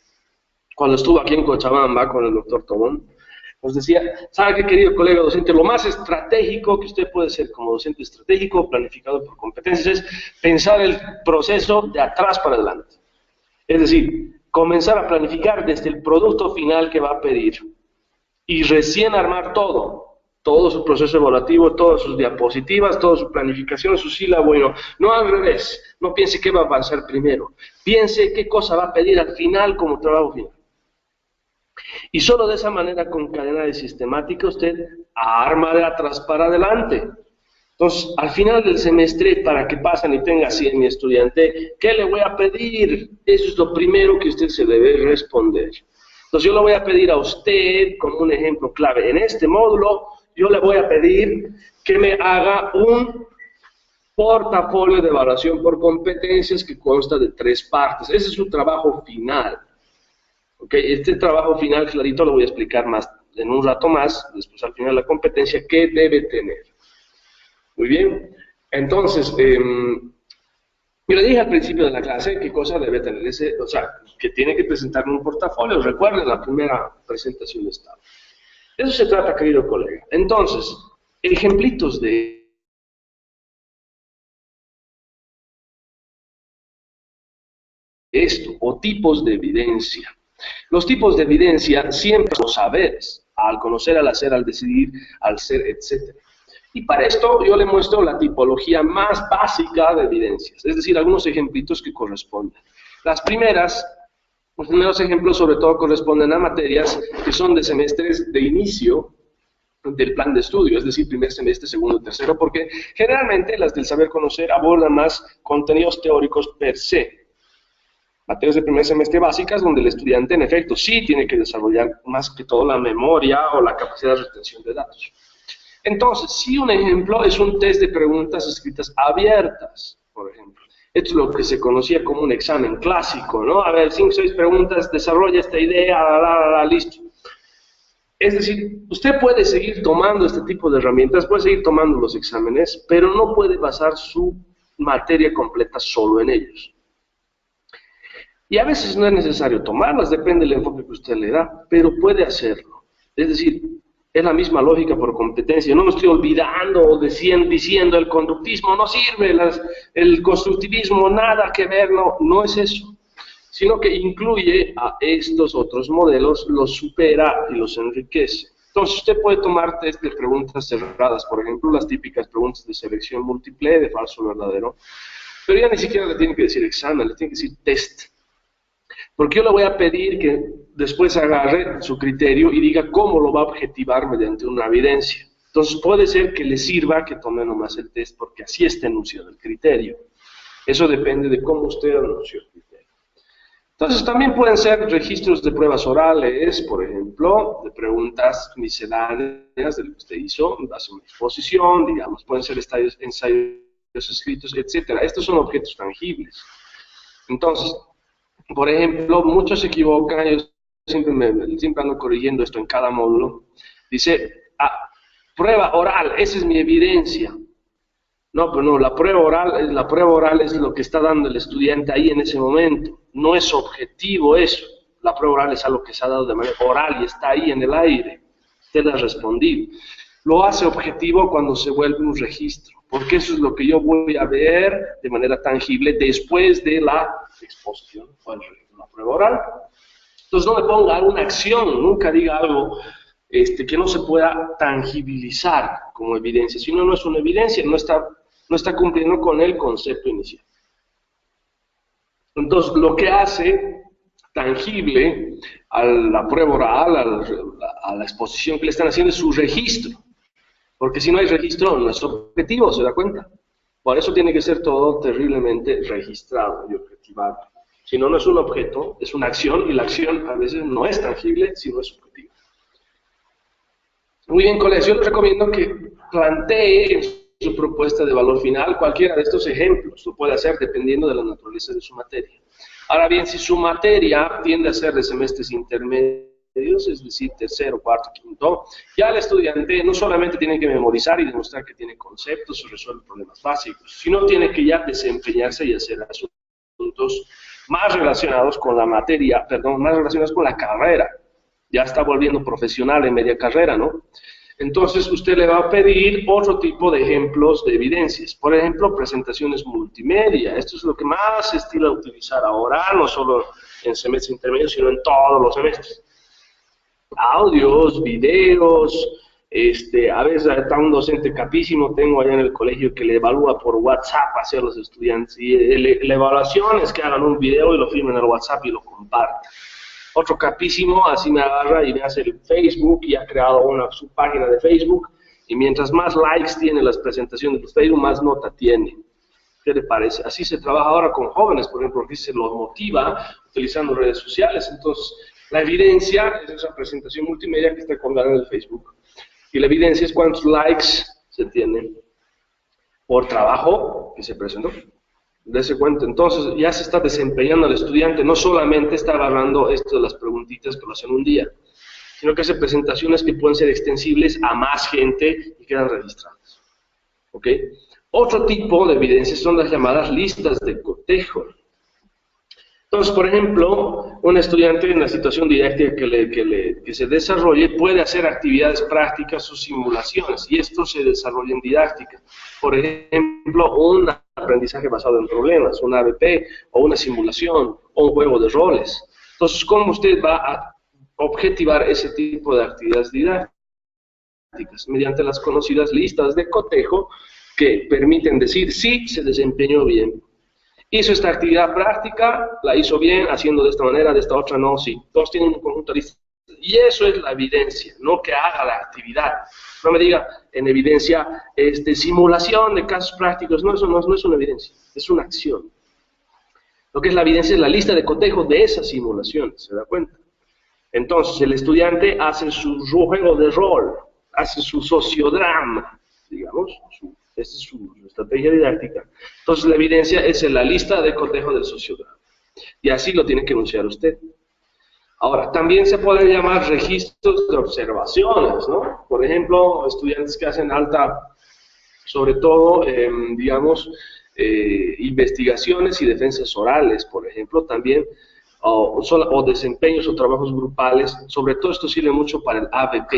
cuando estuvo aquí en Cochabamba con el doctor Tobón. Nos decía, ¿sabe qué, querido colega docente? Lo más estratégico que usted puede ser como docente estratégico, planificado por competencias, es pensar el proceso de atrás para adelante. Es decir, comenzar a planificar desde el producto final que va a pedir y recién armar todo su proceso evaluativo, todas sus diapositivas, toda su planificación, su sílabo, no al revés, no piense qué va a avanzar primero, piense qué cosa va a pedir al final como trabajo final. Y solo de esa manera, con cadena de sistemática, usted arma de atrás para adelante. Entonces, al final del semestre, para que pasen y tenga así en mi estudiante, ¿qué le voy a pedir? Eso es lo primero que usted se debe responder. Entonces, yo le voy a pedir a usted, como un ejemplo clave, en este módulo, yo le voy a pedir que me haga un portafolio de evaluación por competencias que consta de 3 partes. Ese es su trabajo final. Okay, este trabajo final, clarito, lo voy a explicar más en un rato más, después al final la competencia, ¿qué debe tener? Muy bien, entonces, yo le dije al principio de la clase qué cosa debe tener o sea, que tiene que presentarme un portafolio, recuerden la primera presentación de estado. De eso se trata, querido colega. Entonces, ejemplitos de esto, o tipos de evidencia. Los tipos de evidencia siempre son saberes, al conocer, al hacer, al decidir, al ser, etc. Y para esto yo le muestro la tipología más básica de evidencias, es decir, algunos ejemplitos que corresponden. Los primeros ejemplos sobre todo corresponden a materias que son de semestres de inicio del plan de estudio, es decir, primer semestre, segundo, tercero, porque generalmente las del saber conocer abordan más contenidos teóricos per se. Materias de primer semestre básicas, donde el estudiante, en efecto, sí tiene que desarrollar más que todo la memoria o la capacidad de retención de datos. Entonces, si un ejemplo es un test de preguntas escritas abiertas, por ejemplo. Esto es lo que se conocía como un examen clásico, ¿no? A ver, 5 o 6 preguntas, desarrolla esta idea, listo. Es decir, usted puede seguir tomando este tipo de herramientas, puede seguir tomando los exámenes, pero no puede basar su materia completa solo en ellos. Y a veces no es necesario tomarlas, depende del enfoque que usted le da, pero puede hacerlo. Es decir, es la misma lógica por competencia. No me estoy olvidando o diciendo el conductismo no sirve, el constructivismo nada que ver, no es eso. Sino que incluye a estos otros modelos, los supera y los enriquece. Entonces usted puede tomar test de preguntas cerradas, por ejemplo, las típicas preguntas de selección múltiple, de falso o verdadero, pero ya ni siquiera le tiene que decir examen, le tiene que decir test. Porque yo le voy a pedir que después agarre su criterio y diga cómo lo va a objetivar mediante una evidencia. Entonces puede ser que le sirva que tome nomás el test, porque así está enunciado el criterio. Eso depende de cómo usted anunció el criterio. Entonces también pueden ser registros de pruebas orales, por ejemplo, de preguntas misceláneas de lo que usted hizo, hace una exposición, digamos, pueden ser ensayos escritos, etc. Estos son objetos tangibles. Entonces, por ejemplo, muchos se equivocan, yo siempre ando corrigiendo esto en cada módulo. Dice, prueba oral, esa es mi evidencia. No, pero no, la prueba oral es lo que está dando el estudiante ahí en ese momento. No es objetivo eso. La prueba oral es algo que se ha dado de manera oral y está ahí en el aire. Usted ha respondido. Lo hace objetivo cuando se vuelve un registro, porque eso es lo que yo voy a ver de manera tangible después de la exposición o la prueba oral. Entonces no me ponga una acción, nunca diga algo que no se pueda tangibilizar como evidencia. Si no es una evidencia, no está cumpliendo con el concepto inicial. Entonces lo que hace tangible a la prueba oral, a la exposición que le están haciendo es su registro. Porque si no hay registro, no es objetivo, ¿se da cuenta? Por eso tiene que ser todo terriblemente registrado y objetivado. Si no, no es un objeto, es una acción, y la acción a veces no es tangible, sino es objetiva. Muy bien, colegas, yo les recomiendo que plantee en su propuesta de valor final cualquiera de estos ejemplos. Lo puede hacer dependiendo de la naturaleza de su materia. Ahora bien, si su materia tiende a ser de semestres intermedios, es decir, tercero, cuarto, quinto, ya el estudiante no solamente tiene que memorizar y demostrar que tiene conceptos o resuelve problemas básicos, sino tiene que ya desempeñarse y hacer asuntos más relacionados con la materia, perdón, más relacionados con la carrera. Ya está volviendo profesional en media carrera, ¿no? Entonces, usted le va a pedir otro tipo de ejemplos de evidencias. Por ejemplo, presentaciones multimedia. Esto es lo que más se estila utilizar ahora, no solo en semestres intermedios, sino en todos los semestres. Audios, videos, a veces está un docente capísimo, tengo allá en el colegio, que le evalúa por WhatsApp hacia los estudiantes. Y la evaluación es que hagan un video y lo filmen en el WhatsApp y lo compartan. Otro capísimo, así me agarra y me hace el Facebook y ha creado su página de Facebook, y mientras más likes tiene las presentaciones de Facebook, más nota tiene. ¿Qué le parece? Así se trabaja ahora con jóvenes, por ejemplo, que se los motiva utilizando redes sociales. Entonces, la evidencia es esa presentación multimedia que está colgada en el Facebook. Y la evidencia es cuántos likes se tienen por trabajo que se presentó. Dese cuenta, entonces ya se está desempeñando el estudiante, no solamente está agarrando esto de las preguntitas que lo hacen un día, sino que hace presentaciones que pueden ser extensibles a más gente y quedan registradas. ¿Ok? Otro tipo de evidencias son las llamadas listas de cotejo. Entonces, por ejemplo, un estudiante en la situación didáctica que se desarrolle puede hacer actividades prácticas o simulaciones, y esto se desarrolla en didáctica. Por ejemplo, un aprendizaje basado en problemas, un ABP, o una simulación, o un juego de roles. Entonces, ¿cómo usted va a objetivar ese tipo de actividades didácticas? Mediante las conocidas listas de cotejo, que permiten decir si se desempeñó bien. Hizo esta actividad práctica, la hizo bien, haciendo de esta manera, de esta otra no, sí. Todos tienen un conjunto de listas. Y eso es la evidencia, no que haga la actividad. No me diga en evidencia simulación de casos prácticos. No, eso no es una evidencia, es una acción. Lo que es la evidencia es la lista de cotejo de esas simulaciones, ¿se da cuenta? Entonces, el estudiante hace su juego de rol, hace su sociodrama, digamos, esta es su estrategia didáctica. Entonces, la evidencia es en la lista de cotejo del sociodrama. Y así lo tiene que enunciar usted. Ahora, también se pueden llamar registros de observaciones, ¿no? Por ejemplo, estudiantes que hacen sobre todo, investigaciones y defensas orales, por ejemplo, también, o desempeños o trabajos grupales. Sobre todo esto sirve mucho para el ABP,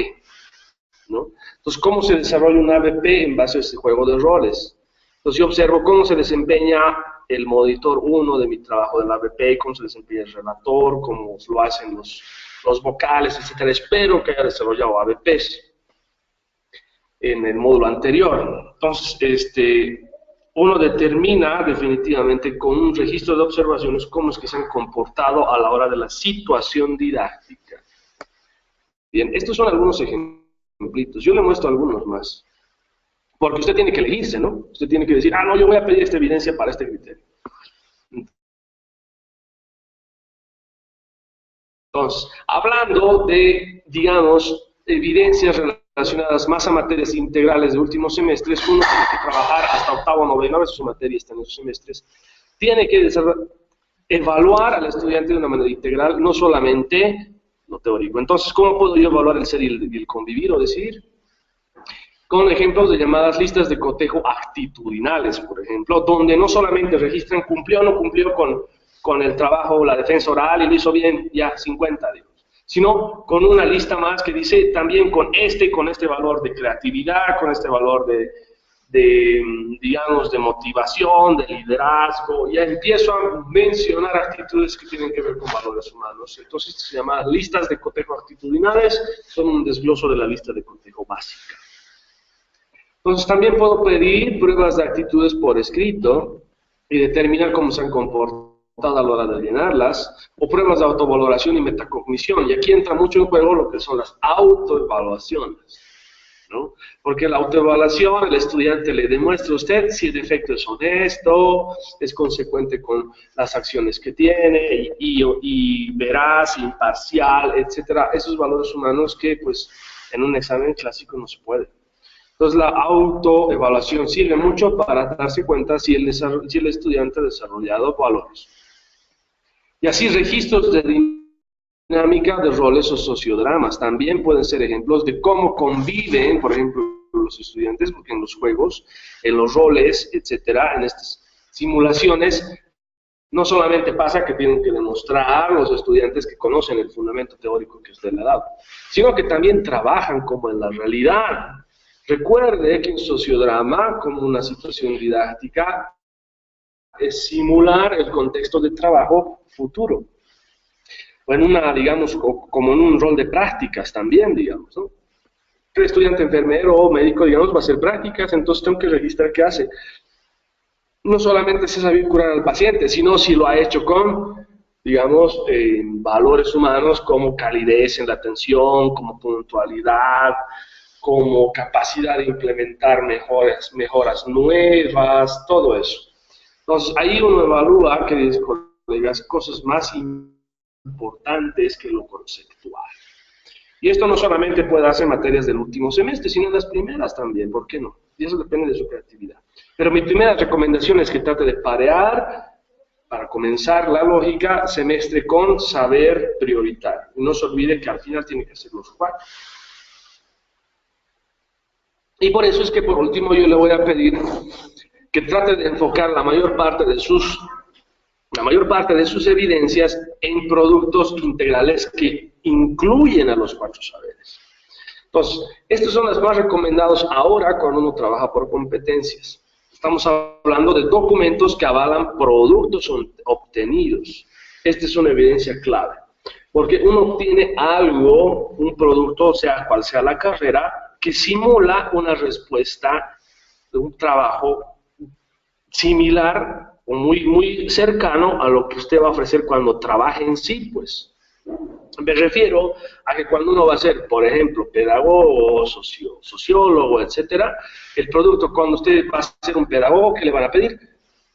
¿no? Entonces, ¿cómo se desarrolla un ABP en base a este juego de roles? Entonces, yo observo cómo se desempeña el monitor 1 de mi trabajo del ABP, cómo se desempeña el relator, cómo lo hacen los vocales, etc. Espero que haya desarrollado ABPs en el módulo anterior. Entonces, uno determina definitivamente con un registro de observaciones cómo es que se han comportado a la hora de la situación didáctica. Bien, estos son algunos ejemplitos. Yo le muestro algunos más. Porque usted tiene que elegirse, ¿no? Usted tiene que decir, no, yo voy a pedir esta evidencia para este criterio. Entonces, hablando de, digamos, evidencias relacionadas más a materias integrales de últimos semestres, uno tiene que trabajar hasta octavo, noveno, a veces su materia está en esos semestres, tiene que evaluar al estudiante de una manera integral, no solamente lo teórico. Entonces, ¿cómo puedo yo evaluar el ser y el convivir o decidir? Con ejemplos de llamadas listas de cotejo actitudinales, por ejemplo, donde no solamente registran cumplió o no cumplió con el trabajo o la defensa oral y lo hizo bien, ya 50, digamos, sino con una lista más que dice también con este valor de creatividad, con este valor digamos, de motivación, de liderazgo. Ya empiezo a mencionar actitudes que tienen que ver con valores humanos. Entonces, se llama listas de cotejo actitudinales, son un desgloso de la lista de cotejo básica. Entonces, también puedo pedir pruebas de actitudes por escrito y determinar cómo se han comportado a la hora de llenarlas, o pruebas de autovaloración y metacognición. Y aquí entra mucho en juego lo que son las autoevaluaciones, ¿no? Porque la autoevaluación, el estudiante le demuestra a usted si el efecto es honesto, es consecuente con las acciones que tiene, y veraz, imparcial, etcétera. Esos valores humanos que, pues, en un examen clásico no se puede. Entonces, la autoevaluación sirve mucho para darse cuenta si el estudiante ha desarrollado valores. Y así, registros de dinámica de roles o sociodramas. También pueden ser ejemplos de cómo conviven, por ejemplo, los estudiantes, porque en los juegos, en los roles, etcétera, en estas simulaciones, no solamente pasa que tienen que demostrar los estudiantes que conocen el fundamento teórico que usted le ha dado, sino que también trabajan como en la realidad. Recuerde que en sociodrama, como una situación didáctica, es simular el contexto de trabajo futuro. O en una, digamos, como en un rol de prácticas también, digamos, ¿no? El estudiante enfermero o médico, digamos, va a hacer prácticas, entonces tengo que registrar qué hace. No solamente se sabe curar al paciente, sino si lo ha hecho con, digamos, valores humanos como calidez en la atención, como puntualidad, como capacidad de implementar mejoras nuevas, todo eso. Entonces, ahí uno evalúa, queridos colegas, cosas más importantes que lo conceptual. Y esto no solamente puede hacer materias del último semestre, sino en las primeras también, ¿por qué no? Y eso depende de su creatividad. Pero mi primera recomendación es que trate de parear, para comenzar la lógica, semestre con saber prioritar. Y no se olvide que al final tiene que ser los 4. Y por eso es que por último yo le voy a pedir que trate de enfocar la mayor parte de sus evidencias en productos integrales que incluyen a los 4 saberes. Entonces, estos son los más recomendados ahora cuando uno trabaja por competencias. Estamos hablando de documentos que avalan productos obtenidos. Esta es una evidencia clave, porque uno obtiene algo, un producto, sea cual sea la carrera, que simula una respuesta de un trabajo similar o muy cercano a lo que usted va a ofrecer cuando trabaje en sí, pues. Me refiero a que cuando uno va a ser, por ejemplo, pedagogo, sociólogo, etcétera, el producto, cuando usted va a ser un pedagogo, ¿qué le van a pedir?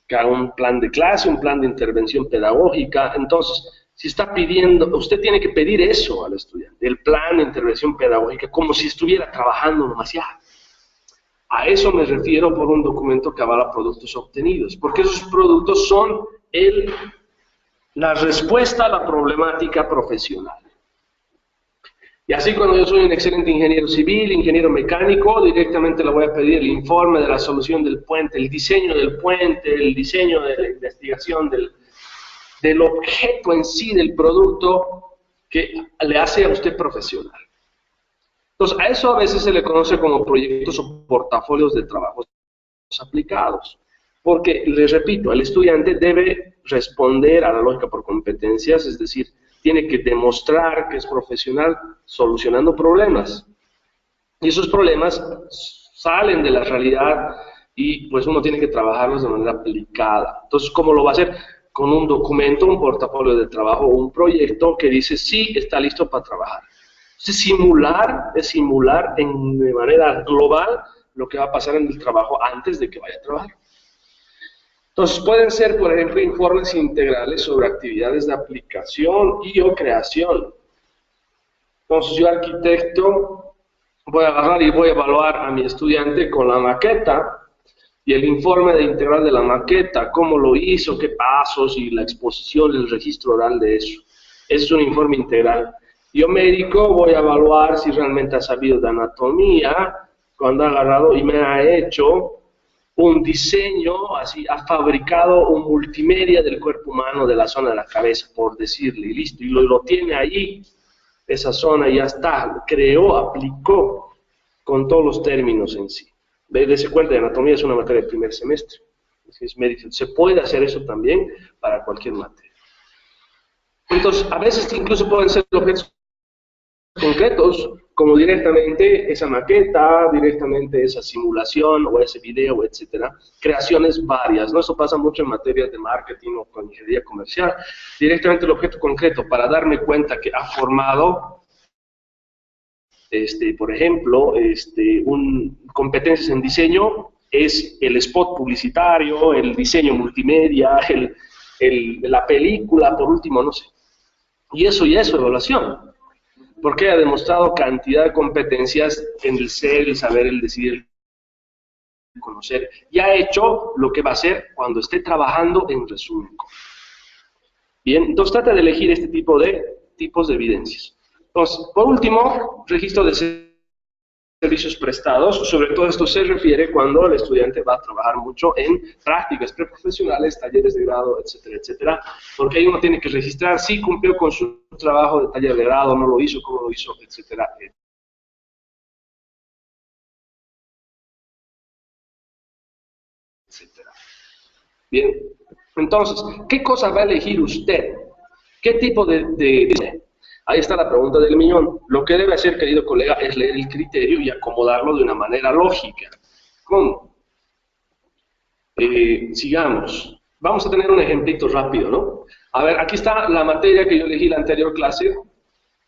Que haga un plan de clase, un plan de intervención pedagógica. Entonces, si está pidiendo, usted tiene que pedir eso al estudiante, el plan de intervención pedagógica, como si estuviera trabajando nomás ya. A eso me refiero por un documento que avala productos obtenidos, porque esos productos son la respuesta a la problemática profesional. Y así cuando yo soy un excelente ingeniero civil, ingeniero mecánico, directamente le voy a pedir el informe de la solución del puente, el diseño del puente, el diseño de la investigación del objeto en sí, del producto que le hace a usted profesional. Entonces, a eso a veces se le conoce como proyectos o portafolios de trabajos aplicados. Porque, les repito, el estudiante debe responder a la lógica por competencias, es decir, tiene que demostrar que es profesional solucionando problemas. Y esos problemas salen de la realidad y pues uno tiene que trabajarlos de manera aplicada. Entonces, ¿cómo lo va a hacer? Con un documento, un portafolio de trabajo, un proyecto que dice, sí, está listo para trabajar. Entonces, simular de manera global lo que va a pasar en el trabajo antes de que vaya a trabajar. Entonces, pueden ser, por ejemplo, informes integrales sobre actividades de aplicación y o creación. Entonces, yo, arquitecto, voy a agarrar y voy a evaluar a mi estudiante con la maqueta y el informe de integral de la maqueta, cómo lo hizo, qué pasos y la exposición, el registro oral de eso. Ese es un informe integral. Yo, médico, voy a evaluar si realmente ha sabido de anatomía, cuando ha agarrado y me ha hecho un diseño, así, ha fabricado un multimedia del cuerpo humano de la zona de la cabeza, por decirle, y listo, y lo tiene ahí, esa zona ya está, creó, aplicó, con todos los términos en sí. Dese cuenta, de anatomía es una materia de primer semestre, es médico, se puede hacer eso también para cualquier materia. Entonces, a veces incluso pueden ser objetos concretos, como directamente esa maqueta, directamente esa simulación, o ese video, etcétera, creaciones varias, ¿no? Eso pasa mucho en materias de marketing o con ingeniería comercial, directamente el objeto concreto, para darme cuenta que ha formado, por ejemplo, competencias en diseño, es el spot publicitario, el diseño multimedia, la película, por último, no sé. Y eso ya es su evaluación. Porque ha demostrado cantidad de competencias en el ser, el saber, el decidir, el conocer, y ha hecho lo que va a hacer cuando esté trabajando en resumen. Bien, entonces trata de elegir este tipo de tipos de evidencias. Entonces, por último, registro de servicios prestados. Sobre todo esto se refiere cuando el estudiante va a trabajar mucho en prácticas preprofesionales, talleres de grado, etcétera, etcétera, porque ahí uno tiene que registrar si cumplió con su trabajo de taller de grado, no lo hizo, cómo lo hizo, etcétera, etcétera. Bien, entonces, ¿qué cosa va a elegir usted? ¿Qué tipo de Ahí está la pregunta del millón. Lo que debe hacer, querido colega, es leer el criterio y acomodarlo de una manera lógica. ¿Cómo? Sigamos. Vamos a tener un ejemplito rápido, ¿no? A ver, aquí está la materia que yo elegí en la anterior clase,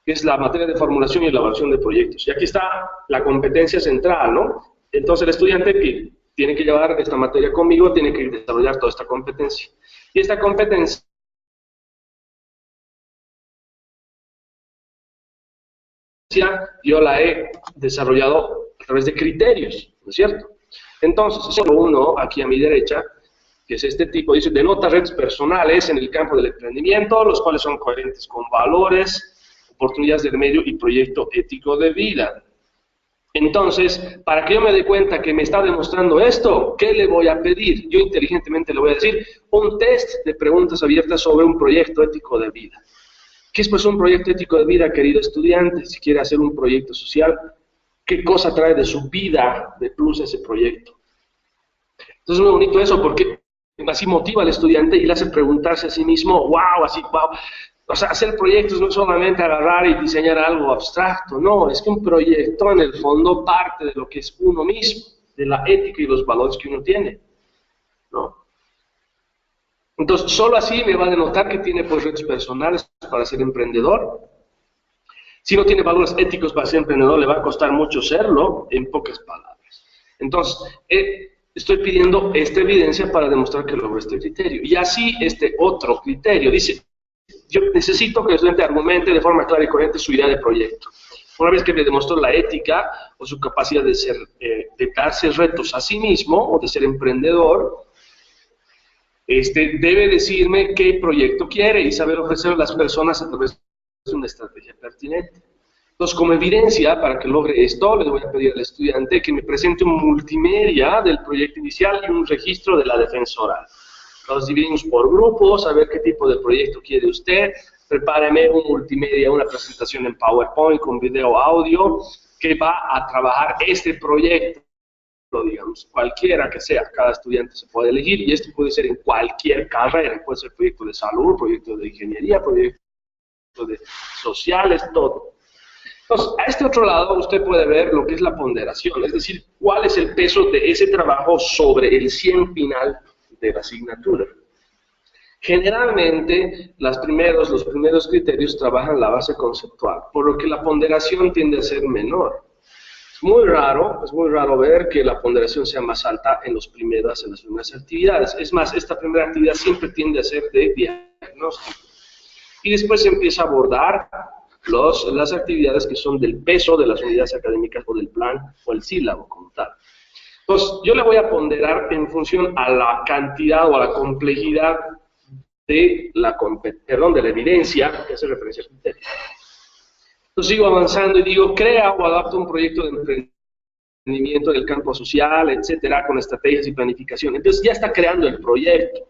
que es la materia de formulación y elaboración de proyectos. Y aquí está la competencia central, ¿no? Entonces el estudiante que tiene que llevar esta materia conmigo tiene que desarrollar toda esta competencia. Y esta competencia yo la he desarrollado a través de criterios, ¿no es cierto? Entonces, solo uno aquí a mi derecha, que es este tipo, dice, denota retos personales en el campo del emprendimiento, los cuales son coherentes con valores, oportunidades del medio y proyecto ético de vida. Entonces, para que yo me dé cuenta que me está demostrando esto, ¿qué le voy a pedir? Yo inteligentemente le voy a decir un test de preguntas abiertas sobre un proyecto ético de vida. ¿Qué es pues un proyecto ético de vida, querido estudiante? Si quiere hacer un proyecto social, ¿qué cosa trae de su vida de plus ese proyecto? Entonces es muy bonito eso porque así motiva al estudiante y le hace preguntarse a sí mismo, wow, así, wow. O sea, hacer proyectos no es solamente agarrar y diseñar algo abstracto, no, es que un proyecto en el fondo parte de lo que es uno mismo, de la ética y los valores que uno tiene, ¿no? Entonces, solo así me va a denotar que tiene pues retos personales para ser emprendedor. Si no tiene valores éticos para ser emprendedor, le va a costar mucho serlo, en pocas palabras. Entonces, estoy pidiendo esta evidencia para demostrar que logro este criterio. Y así este otro criterio dice, yo necesito que el estudiante argumente de forma clara y coherente su idea de proyecto. Una vez que me demostró la ética o su capacidad de darse retos a sí mismo o de ser emprendedor, debe decirme qué proyecto quiere y saber ofrecer a las personas a través de una estrategia pertinente. Entonces, como evidencia, para que logre esto, le voy a pedir al estudiante que me presente un multimedia del proyecto inicial y un registro de la defensa oral. Nos dividimos por grupos, a ver qué tipo de proyecto quiere usted. Prepáreme un multimedia, una presentación en PowerPoint con video, audio, que va a trabajar este proyecto. Digamos, cualquiera que sea, cada estudiante se puede elegir y esto puede ser en cualquier carrera, puede ser proyecto de salud, proyecto de ingeniería, proyecto de sociales, todo. Entonces, a este otro lado usted puede ver lo que es la ponderación, es decir, cuál es el peso de ese trabajo sobre el 100 final de la asignatura. Generalmente, los primeros criterios trabajan la base conceptual, por lo que la ponderación tiende a ser menor. Es muy raro ver que la ponderación sea más alta en las primeras actividades. Es más, esta primera actividad siempre tiende a ser de diagnóstico. Y después se empieza a abordar las actividades que son del peso de las unidades académicas o del plan o el sílabo como tal. Entonces, yo le voy a ponderar en función a la cantidad o a la complejidad de la evidencia que hace referencia al criterio. Entonces sigo avanzando y digo, crea o adapta un proyecto de emprendimiento del campo social, etcétera, con estrategias y planificación. Entonces ya está creando el proyecto.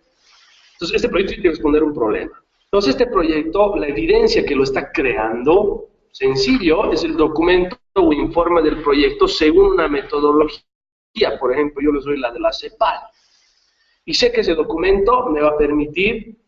Entonces este proyecto tiene que responder un problema. Entonces este proyecto, la evidencia que lo está creando, sencillo, es el documento o informe del proyecto según una metodología. Por ejemplo, yo les doy la de la CEPAL. Y sé que ese documento me va a permitir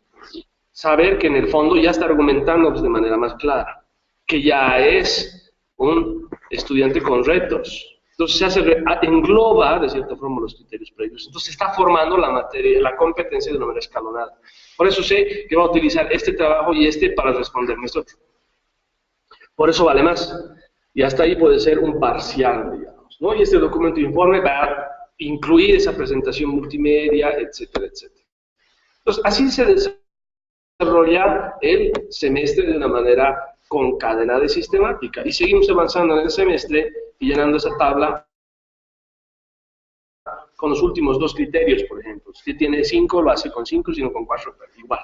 saber que en el fondo ya está argumentando de manera más clara, que ya es un estudiante con retos. Entonces engloba, de cierta forma, los criterios previos. Entonces está formando la materia, la competencia de una manera escalonada. Por eso sé que va a utilizar este trabajo y para responderme esto. Por eso vale más. Y hasta ahí puede ser un parcial, digamos, ¿no? Y este documento de informe va a incluir esa presentación multimedia, etcétera, etcétera. Entonces, así se desarrolla el semestre de una manera concadenada y sistemática. Y seguimos avanzando en el semestre y llenando esa tabla con los últimos 2 criterios, por ejemplo. Si tiene 5, lo hace con 5, si no con 4, pero igual.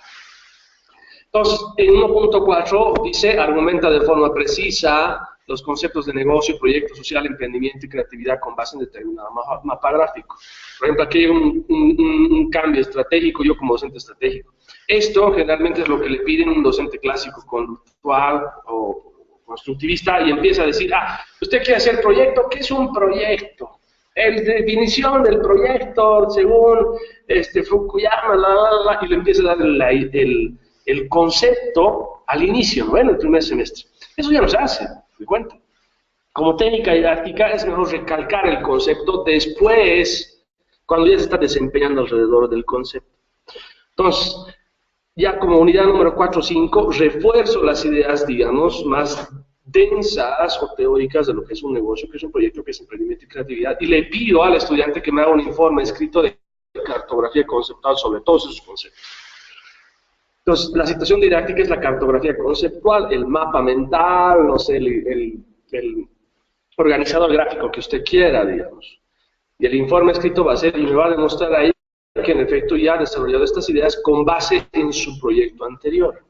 Entonces, en 1.4 dice, argumenta de forma precisa los conceptos de negocio, proyecto social, emprendimiento y creatividad con base en determinado mapa gráfico. Por ejemplo, aquí hay un cambio estratégico, yo como docente estratégico. Esto generalmente es lo que le piden un docente clásico, conductual o constructivista, y empieza a decir, usted quiere hacer proyecto, ¿qué es un proyecto? La definición del proyecto, según Fukuyama, y le empieza a dar el concepto al inicio, ¿no? En el primer semestre. Eso ya no se hace, me cuenta. Como técnica didáctica es mejor recalcar el concepto después, cuando ya se está desempeñando alrededor del concepto. Entonces, ya como unidad número 4 o 5, refuerzo las ideas, digamos, más densas o teóricas de lo que es un negocio, que es un proyecto, que es emprendimiento y creatividad, y le pido al estudiante que me haga un informe escrito de cartografía conceptual sobre todos esos conceptos. Entonces, la situación didáctica es la cartografía conceptual, el mapa mental, no sé, el organizador gráfico que usted quiera, digamos. Y el informe escrito va a ser, y me va a demostrar ahí que en efecto ya ha desarrollado estas ideas con base en su proyecto anterior.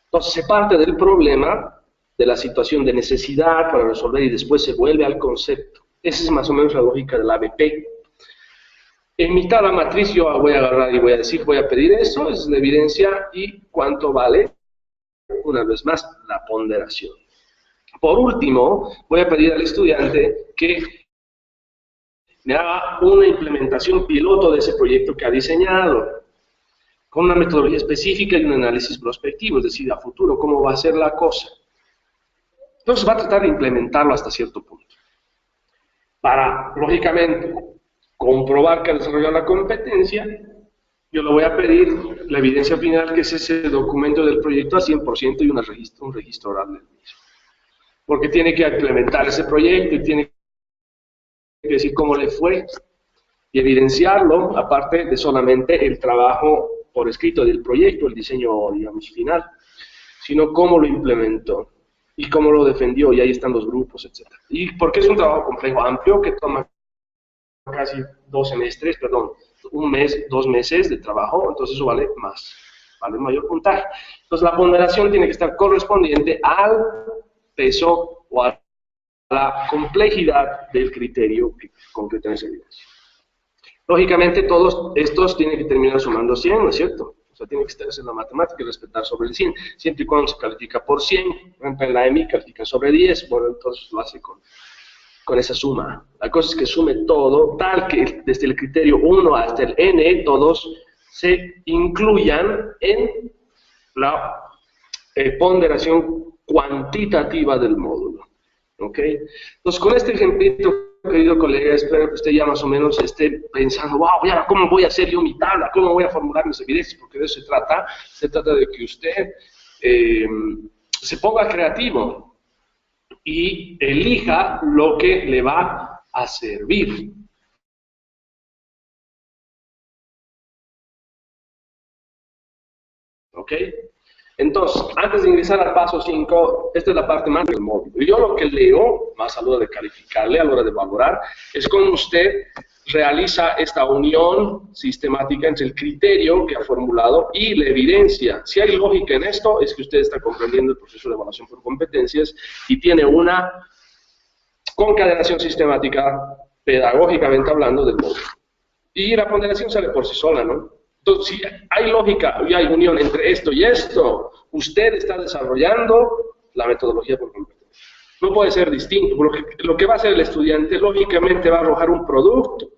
Entonces, se parte del problema, de la situación de necesidad para resolver, y después se vuelve al concepto. Esa es más o menos la lógica del ABP. En mitad de la matriz yo voy a agarrar y voy a decir, voy a pedir eso, es la evidencia, y cuánto vale, una vez más, la ponderación. Por último, voy a pedir al estudiante que me haga una implementación piloto de ese proyecto que ha diseñado, con una metodología específica y un análisis prospectivo, es decir, a futuro, cómo va a ser la cosa. Entonces va a tratar de implementarlo hasta cierto punto. Para, lógicamente, comprobar que ha desarrollado la competencia, yo le voy a pedir la evidencia final, que es ese documento del proyecto a 100% y un registro oral del mismo. Porque tiene que implementar ese proyecto y tiene que decir cómo le fue y evidenciarlo, aparte de solamente el trabajo por escrito del proyecto, el diseño, digamos, final, sino cómo lo implementó y cómo lo defendió, y ahí están los grupos, etc. Y porque es un trabajo complejo, amplio, que toma casi 2 semestres, perdón, 1 mes, 2 meses de trabajo, entonces eso vale más, vale mayor puntaje. Entonces la ponderación tiene que estar correspondiente al peso o a la complejidad del criterio que concreta esa evidencia. Lógicamente todos estos tienen que terminar sumando 100, ¿no es cierto? O sea, tiene que estar en la matemática y respetar sobre el 100, siempre y cuando se califica por 100, por ejemplo en la EMI califican sobre 10, bueno, entonces lo hace con esa suma. La cosa es que sume todo, tal que desde el criterio 1 hasta el N, todos se incluyan en la ponderación cuantitativa del módulo. ¿Ok? Entonces, con este ejemplito, querido colega, espero que usted ya más o menos esté pensando, wow, ya, ¿cómo voy a hacer yo mi tabla? ¿Cómo voy a formular mis evidencias? Porque de eso se trata de que usted se ponga creativo y elija lo que le va a servir. ¿Ok? Entonces, antes de ingresar al paso 5, esta es la parte más del módulo. Yo lo que leo, más a la hora de calificarle, a la hora de valorar, es cómo usted realiza esta unión sistemática entre el criterio que ha formulado y la evidencia. Si hay lógica en esto, es que usted está comprendiendo el proceso de evaluación por competencias y tiene una concadenación sistemática, pedagógicamente hablando, del módulo. Y la ponderación sale por sí sola, ¿no? Entonces, si hay lógica y hay unión entre esto y esto, usted está desarrollando la metodología por competencia. No puede ser distinto, porque lo que va a hacer el estudiante, lógicamente, va a arrojar un producto.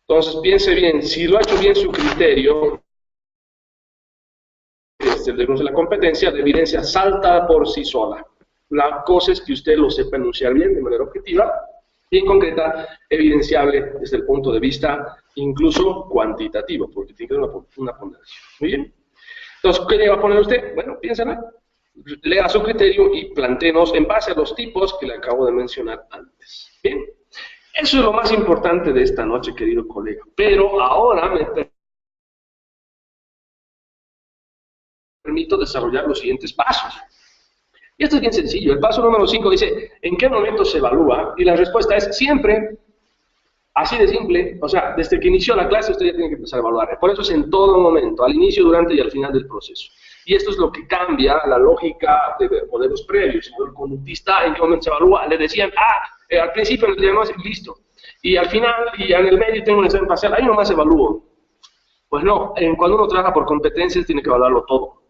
Entonces, piense bien, si lo ha hecho bien su criterio, el de la competencia, la evidencia salta por sí sola. La cosa es que usted lo sepa enunciar bien, de manera objetiva, bien concreta, evidenciable desde el punto de vista incluso cuantitativo, porque tiene que ser una ponderación. Muy bien. Entonces, ¿qué le va a poner usted? Bueno, piénsala, lea su criterio y plantéenos en base a los tipos que le acabo de mencionar antes. Bien. Eso es lo más importante de esta noche, querido colega. Pero ahora me permito desarrollar los siguientes pasos. Y esto es bien sencillo. El paso número 5 dice, ¿en qué momento se evalúa? Y la respuesta es siempre Así de simple, o sea, desde que inició la clase usted ya tiene que empezar a evaluar. Por eso es en todo momento, al inicio, durante y al final del proceso. Y esto es lo que cambia la lógica de modelos previos. El conductista, ¿en qué momento se evalúa? Le decían, al principio el diagnóstico, listo. Y al final, y en el medio tengo un examen parcial, ahí nomás evalúo. Pues no, cuando uno trabaja por competencias tiene que evaluarlo todo.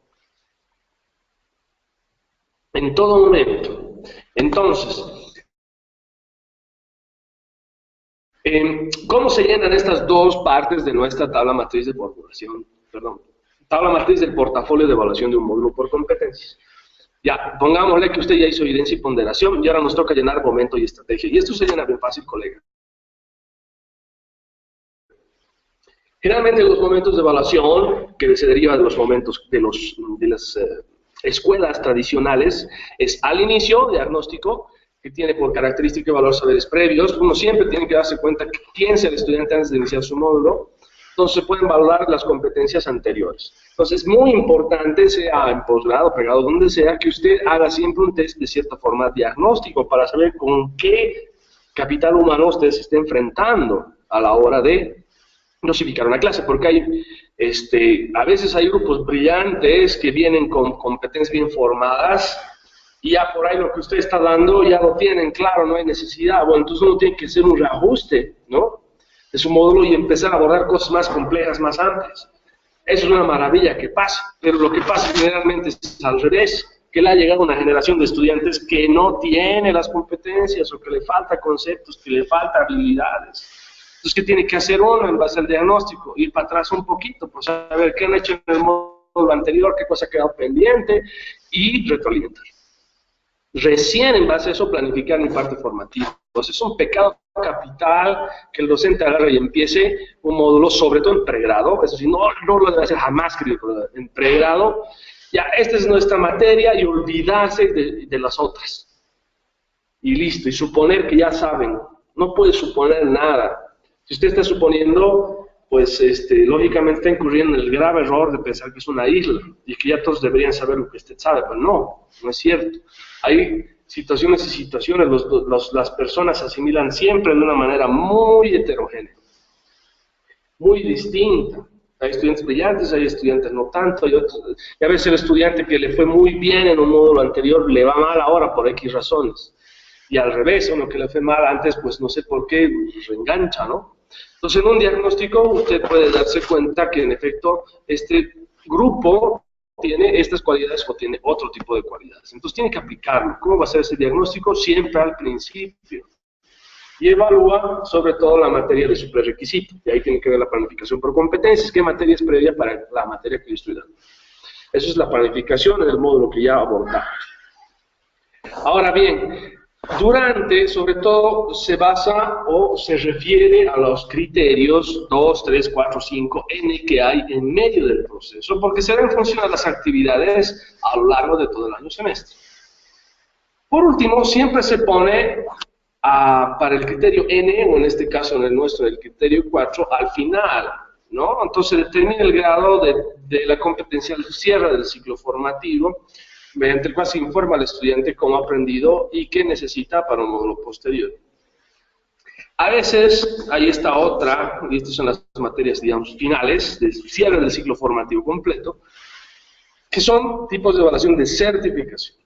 En todo momento. Entonces, ¿cómo se llenan estas dos partes de nuestra tabla matriz de formulación? Perdón, tabla matriz del portafolio de evaluación de un módulo por competencias. Ya, pongámosle que usted ya hizo evidencia y ponderación y ahora nos toca llenar momento y estrategia. Y esto se llena bien fácil, colega. Generalmente los momentos de evaluación, que se deriva de los momentos de las escuelas tradicionales, es al inicio, diagnóstico, que tiene por característica evaluar saberes previos. Uno siempre tiene que darse cuenta quién es el estudiante antes de iniciar su módulo. Entonces se pueden valorar las competencias anteriores. Entonces es muy importante, sea en posgrado, pregrado, donde sea, que usted haga siempre un test de cierta forma diagnóstico para saber con qué capital humano usted se está enfrentando a la hora de dosificar una clase, porque a veces hay grupos brillantes que vienen con competencias bien formadas y ya por ahí lo que usted está dando ya lo tienen claro, no hay necesidad. Bueno, entonces uno tiene que hacer un reajuste, ¿no?, de su módulo y empezar a abordar cosas más complejas, más amplias. Eso es una maravilla que pasa, pero lo que pasa generalmente es al revés, que le ha llegado una generación de estudiantes que no tiene las competencias o que le falta conceptos, que le falta habilidades. Entonces, ¿qué tiene que hacer uno en base al diagnóstico? Ir para atrás un poquito, pues saber qué han hecho en el módulo anterior, qué cosa ha quedado pendiente y retroalimentar. Recién en base a eso planificar mi parte formativa. Entonces es un pecado capital que el docente agarre y empiece un módulo, sobre todo en pregrado, eso sí, no lo debe hacer jamás, querido, en pregrado, ya esta es nuestra materia y olvidarse de las otras. Y listo, y suponer que ya saben, no puede suponer nada. Si usted está suponiendo, pues lógicamente está incurriendo en el grave error de pensar que es una isla y que ya todos deberían saber lo que usted sabe, pero no es cierto. Hay situaciones y situaciones, las personas asimilan siempre de una manera muy heterogénea, muy distinta. Hay estudiantes brillantes, hay estudiantes no tanto, y a veces el estudiante que le fue muy bien en un módulo anterior le va mal ahora por X razones. Y al revés, uno que le fue mal antes, pues no sé por qué, reengancha, ¿no? Entonces, en un diagnóstico usted puede darse cuenta que en efecto este grupo tiene estas cualidades o tiene otro tipo de cualidades. Entonces tiene que aplicarlo. ¿Cómo va a ser ese diagnóstico? Siempre al principio. Y evalúa sobre todo la materia de su prerequisito. Y ahí tiene que ver la planificación por competencias. ¿Qué materia es previa para la materia que yo estoy dando? Eso es la planificación en el módulo que ya abordamos. Ahora bien, sobre todo, se basa o se refiere a los criterios 2, 3, 4, 5, N que hay en medio del proceso, porque se en función de las actividades a lo largo de todo el año semestre. Por último, siempre se pone para el criterio N, o en este caso en el nuestro, el criterio 4, al final, ¿no? Entonces determina el grado de la competencia al cierre del ciclo formativo, mediante el cual se informa al estudiante cómo ha aprendido y qué necesita para un módulo posterior. A veces, ahí está otra, y estas son las materias, digamos, finales, de cierre del ciclo formativo completo, que son tipos de evaluación de certificación,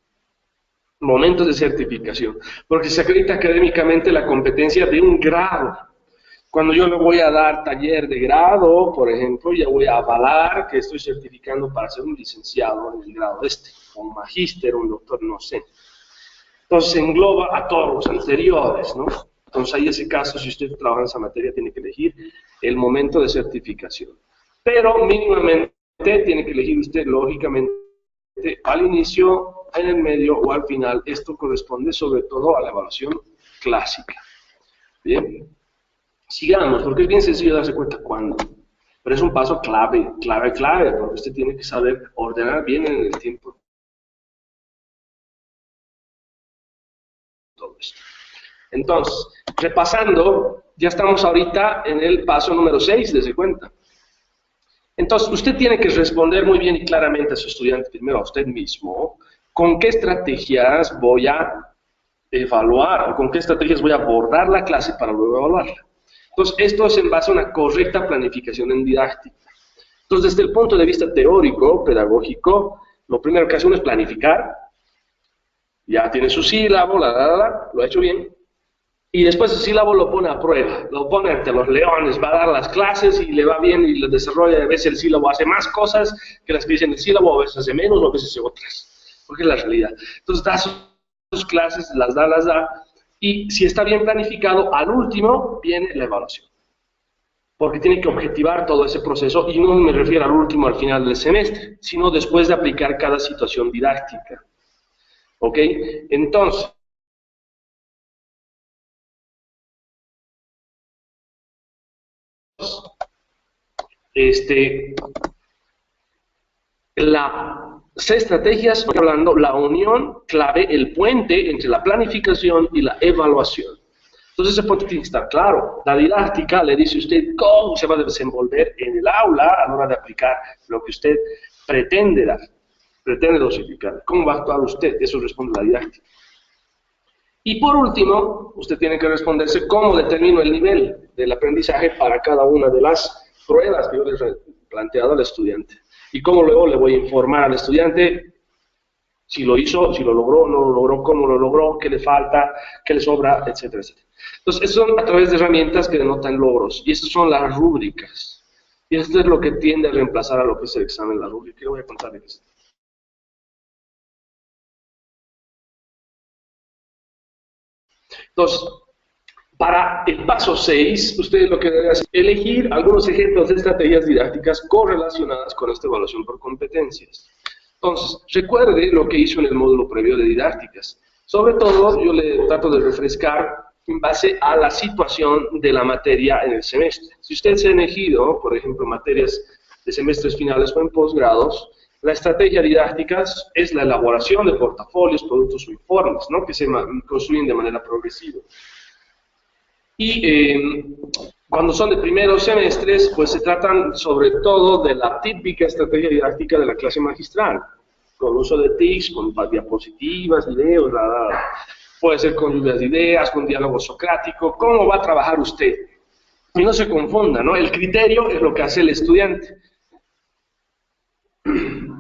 momentos de certificación, porque se acredita académicamente la competencia de un grado. Cuando yo le voy a dar taller de grado, por ejemplo, ya voy a avalar que estoy certificando para ser un licenciado en el grado un magíster, un doctor, no sé. Entonces engloba a todos los anteriores, ¿no? Entonces ahí ese caso, si usted trabaja en esa materia, tiene que elegir el momento de certificación. Pero mínimamente tiene que elegir usted, lógicamente, al inicio, en el medio o al final. Esto corresponde sobre todo a la evaluación clásica. Bien. Sigamos, porque es bien sencillo darse cuenta cuándo. Pero es un paso clave, porque usted tiene que saber ordenar bien en el tiempo todo esto. Entonces, repasando, ya estamos ahorita en el paso número 6, desde cuenta. Entonces, usted tiene que responder muy bien y claramente a su estudiante, primero a usted mismo, con qué estrategias voy a evaluar, o con qué estrategias voy a abordar la clase para luego evaluarla. Entonces, esto es en base a una correcta planificación en didáctica. Entonces, desde el punto de vista teórico, pedagógico, lo primero que hace uno es planificar, ya tiene su sílabo, lo ha hecho bien, y después el sílabo lo pone a prueba, lo pone ante los leones, va a dar las clases y le va bien y lo desarrolla, a veces el sílabo hace más cosas que las que dicen el sílabo, a veces hace menos, o a veces hace otras, porque es la realidad. Entonces da sus clases, las da, y si está bien planificado, al último viene la evaluación, porque tiene que objetivar todo ese proceso, y no me refiero al último, al final del semestre, sino después de aplicar cada situación didáctica. ¿Ok? Entonces, las estrategias, estoy hablando, la unión clave, el puente entre la planificación y la evaluación. Entonces ese punto tiene que estar claro. La didáctica le dice a usted cómo se va a desenvolver en el aula a la hora de aplicar lo que usted pretende dar, pretende dosificar. ¿Cómo va a actuar usted? Eso responde la didáctica. Y por último, usted tiene que responderse cómo determino el nivel del aprendizaje para cada una de las pruebas que yo le he planteado al estudiante. Y cómo luego le voy a informar al estudiante si lo hizo, si lo logró, no lo logró, cómo lo logró, qué le falta, qué le sobra, etcétera, etcétera. Entonces, eso son a través de herramientas que denotan logros. Y esas son las rúbricas. Y esto es lo que tiende a reemplazar a lo que es el examen, la rúbrica. Yo voy a contarles. Entonces, para el paso 6, ustedes lo que deben hacer es elegir algunos ejemplos de estrategias didácticas correlacionadas con esta evaluación por competencias. Entonces, recuerde lo que hizo en el módulo previo de didácticas. Sobre todo, yo le trato de refrescar en base a la situación de la materia en el semestre. Si usted se ha elegido, por ejemplo, materias de semestres finales o en posgrados, la estrategia didáctica es la elaboración de portafolios, productos o informes, ¿no?, que se construyen de manera progresiva. Y cuando son de primeros semestres, pues se tratan sobre todo de la típica estrategia didáctica de la clase magistral, con uso de TICs, con diapositivas, videos, puede ser con lluvias de ideas, con diálogo socrático. ¿Cómo va a trabajar usted? Y no se confunda, ¿no? El criterio es lo que hace el estudiante.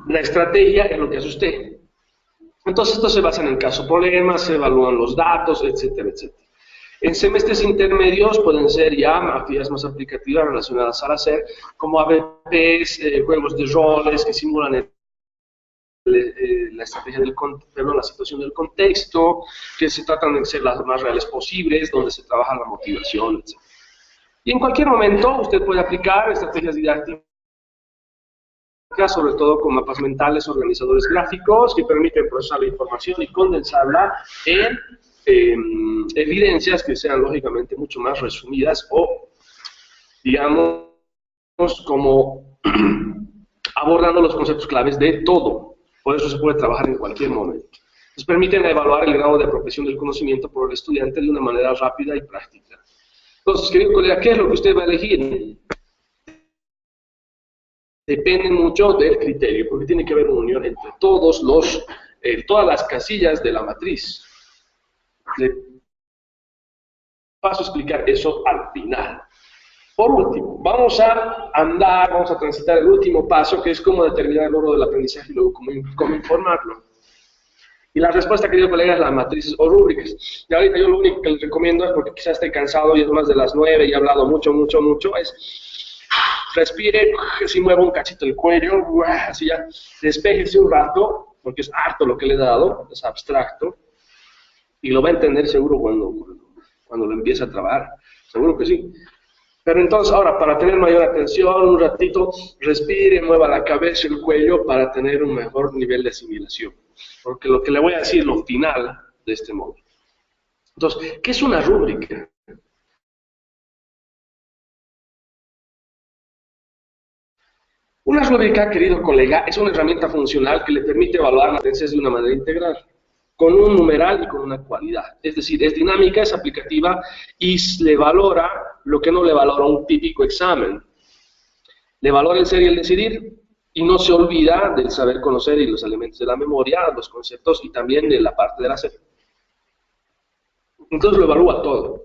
La estrategia es lo que hace usted. Entonces, esto se basa en el caso problema, se evalúan los datos, etcétera, etcétera. En semestres intermedios pueden ser ya actividades más aplicativas relacionadas al hacer, como ABPs, juegos de roles que simulan la estrategia la situación del contexto, que se tratan de ser las más reales posibles, donde se trabaja la motivación, etc. Y en cualquier momento usted puede aplicar estrategias didácticas, sobre todo con mapas mentales, organizadores gráficos, que permiten procesar la información y condensarla en evidencias que sean lógicamente mucho más resumidas o, digamos, como abordando los conceptos claves de todo. Por eso se puede trabajar en cualquier momento. Nos permiten evaluar el grado de apropiación del conocimiento por el estudiante de una manera rápida y práctica. Entonces, querido colega, ¿qué es lo que usted va a elegir? Depende mucho del criterio, porque tiene que haber una unión entre todas las casillas de la matriz. Le paso a explicar eso al final. Por último, vamos a transitar el último paso, que es cómo determinar el logro del aprendizaje y luego cómo informarlo. Y la respuesta, querido colega, es las matrices o rúbricas. Y ahorita yo lo único que les recomiendo es, porque quizás esté cansado y es más de las 9 y he hablado mucho, es respire, si mueva un cachito el cuello, así ya, despéjese un rato, porque es harto lo que le he dado, es abstracto, y lo va a entender seguro cuando lo empiece a trabajar, seguro que sí. Pero entonces ahora, para tener mayor atención, un ratito, respire, mueva la cabeza y el cuello para tener un mejor nivel de asimilación. Porque lo que le voy a decir es lo final de este módulo. Entonces, ¿qué es una rúbrica? Una rúbrica, querido colega, es una herramienta funcional que le permite evaluar materias de una manera integral, con un numeral y con una cualidad. Es decir, es dinámica, es aplicativa y le valora lo que no le valora un típico examen. Le valora el ser y el decidir y no se olvida del saber conocer y los elementos de la memoria, los conceptos y también de la parte del hacer. Entonces lo evalúa todo.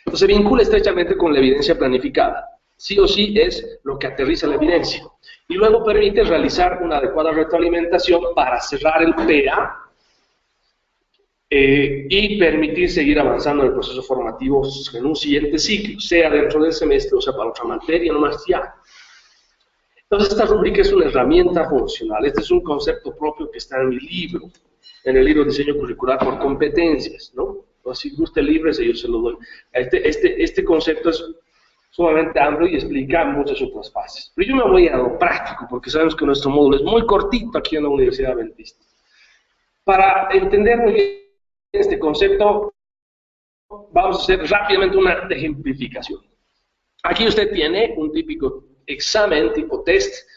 Entonces se vincula estrechamente con la evidencia planificada. Sí o sí es lo que aterriza la evidencia. Y luego permite realizar una adecuada retroalimentación para cerrar el PA y permitir seguir avanzando en el proceso formativo en un siguiente ciclo, sea dentro del semestre o sea para otra materia, no más ya. Entonces esta rúbrica es una herramienta funcional. Este es un concepto propio que está en mi libro, en el libro Diseño Curricular por Competencias, ¿no? O si gusta libres, yo se lo doy. Este concepto es sumamente amplio y explica muchas otras fases. Pero yo me voy a lo práctico, porque sabemos que nuestro módulo es muy cortito aquí en la Universidad Adventista. Para entender muy bien este concepto, vamos a hacer rápidamente una ejemplificación. Aquí usted tiene un típico examen tipo test,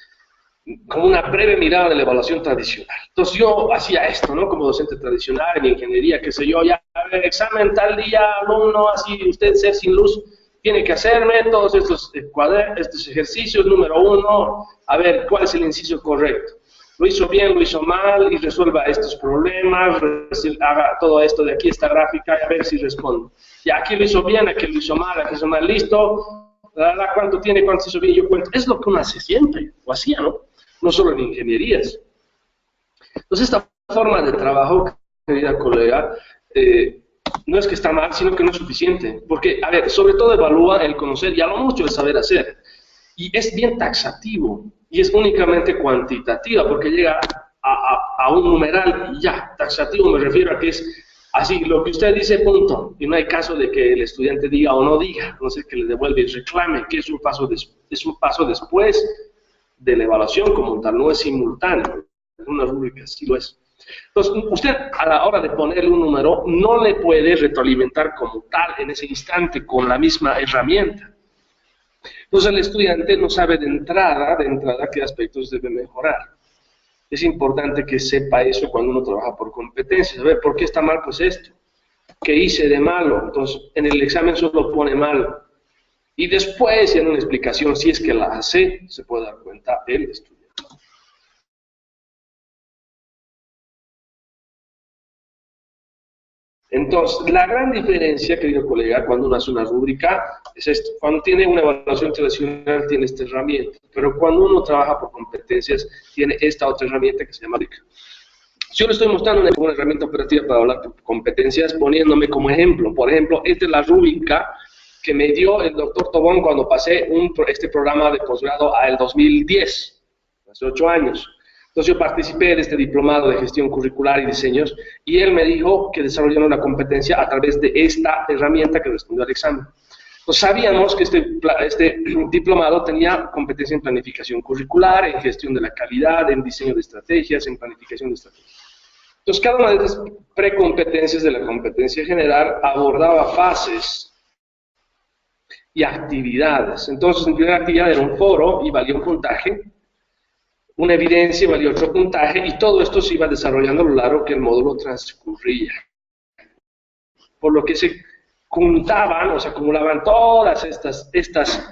como una breve mirada de la evaluación tradicional. Entonces yo hacía esto, ¿no? Como docente tradicional en ingeniería, qué sé yo, ya, a ver, examen tal día, alumno, así, usted ser sin luz, tiene que hacerme todos estos ejercicios, número 1, a ver, ¿cuál es el inciso correcto? Lo hizo bien, lo hizo mal, y resuelva estos problemas, haga todo esto de aquí, esta gráfica, y a ver si responde. Ya, aquí lo hizo bien, aquí lo hizo mal, aquí lo hizo mal, listo, ¿cuánto tiene, cuánto hizo bien? Yo cuento. Es lo que uno hace siempre, o hacía, ¿no? No solo en ingenierías. Entonces, esta forma de trabajo, querida colega, no es que está mal, sino que no es suficiente. Porque, a ver, sobre todo evalúa el conocer y a lo mucho el saber hacer. Y es bien taxativo, y es únicamente cuantitativa, porque llega a un numeral y ya. Taxativo me refiero a que es así, lo que usted dice, punto. Y no hay caso de que el estudiante diga o no diga, no sé, que le devuelve y reclame, que es un paso después de la evaluación como tal, no es simultáneo. En una rúbrica sí lo es. Entonces, usted a la hora de ponerle un número, no le puede retroalimentar como tal en ese instante con la misma herramienta. Entonces el estudiante no sabe de entrada qué aspectos debe mejorar. Es importante que sepa eso cuando uno trabaja por competencias. A ver, ¿por qué está mal? Pues esto. ¿Qué hice de malo? Entonces, en el examen solo pone mal. Y después, en una explicación, si es que la hace, se puede dar cuenta el estudiante. Entonces, la gran diferencia, querido colega, cuando uno hace una rúbrica, es esto. Cuando tiene una evaluación tradicional, tiene esta herramienta. Pero cuando uno trabaja por competencias, tiene esta otra herramienta que se llama rúbrica. Yo le estoy mostrando una herramienta operativa para hablar de competencias, poniéndome como ejemplo. Por ejemplo, esta es la rúbrica que me dio el doctor Tobón cuando pasé este programa de posgrado al 2010, hace 8 años. Entonces yo participé de este diplomado de gestión curricular y diseños, y él me dijo que desarrollaron la competencia a través de esta herramienta que respondió al examen. Entonces sabíamos que este diplomado tenía competencia en planificación curricular, en gestión de la calidad, en diseño de estrategias, en planificación de estrategias. Entonces cada una de estas precompetencias de la competencia general abordaba fases y actividades. Entonces la primera actividad era un foro y valía un puntaje, una evidencia y valía otro puntaje, y todo esto se iba desarrollando a lo largo que el módulo transcurría. Por lo que se juntaban o se acumulaban todas estas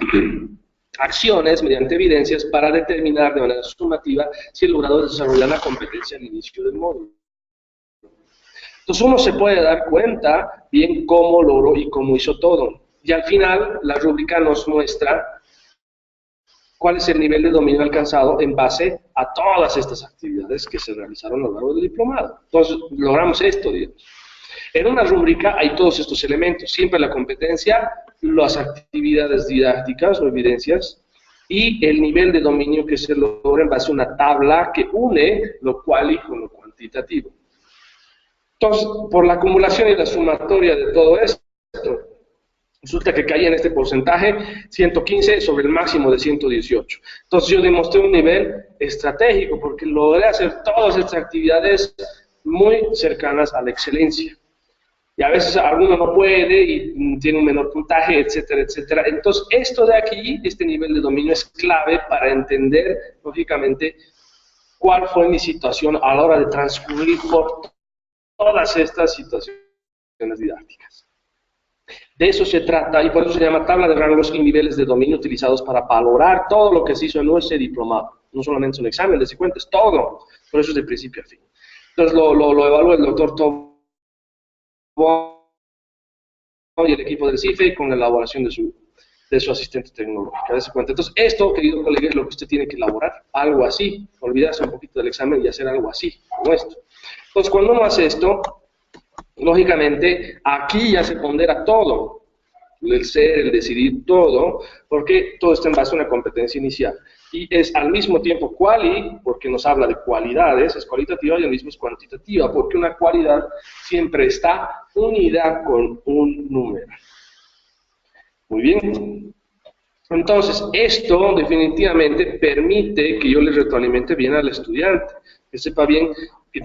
acciones mediante evidencias para determinar de manera sumativa si el logrador desarrolla la competencia al inicio del módulo. Entonces uno se puede dar cuenta bien cómo logró y cómo hizo todo. Y al final la rúbrica nos muestra cuál es el nivel de dominio alcanzado en base a todas estas actividades que se realizaron a lo largo del diplomado. Entonces logramos esto, digamos. En una rúbrica hay todos estos elementos, siempre la competencia, las actividades didácticas o evidencias, y el nivel de dominio que se logra en base a una tabla que une lo cual y con lo cuantitativo. Entonces, por la acumulación y la sumatoria de todo esto, resulta que caía en este porcentaje 115 sobre el máximo de 118. Entonces yo demostré un nivel estratégico porque logré hacer todas estas actividades muy cercanas a la excelencia. Y a veces alguno no puede y tiene un menor puntaje, etcétera, etcétera. Entonces esto de aquí, este nivel de dominio es clave para entender, lógicamente, cuál fue mi situación a la hora de transcurrir por todas estas situaciones didácticas. De eso se trata, y por eso se llama tabla de rangos y niveles de dominio utilizados para valorar todo lo que se hizo en ese diplomado. No solamente un examen de secuentes, todo. Por eso es de principio a fin. Entonces lo evalúa el doctor Tobón y el equipo del CIFE con la elaboración de su asistente tecnológica. Dese cuenta. Entonces, esto, querido colega, es lo que usted tiene que elaborar, algo así, olvidarse un poquito del examen y hacer algo así, como esto. Entonces, cuando uno hace esto, lógicamente, aquí ya se pondera todo, el ser, el decidir, todo, porque todo está en base a una competencia inicial. Y es al mismo tiempo quali, porque nos habla de cualidades, es cualitativa, y al mismo es cuantitativa, porque una cualidad siempre está unida con un número. Muy bien. Entonces, esto definitivamente permite que yo le retroalimente bien al estudiante, que sepa bien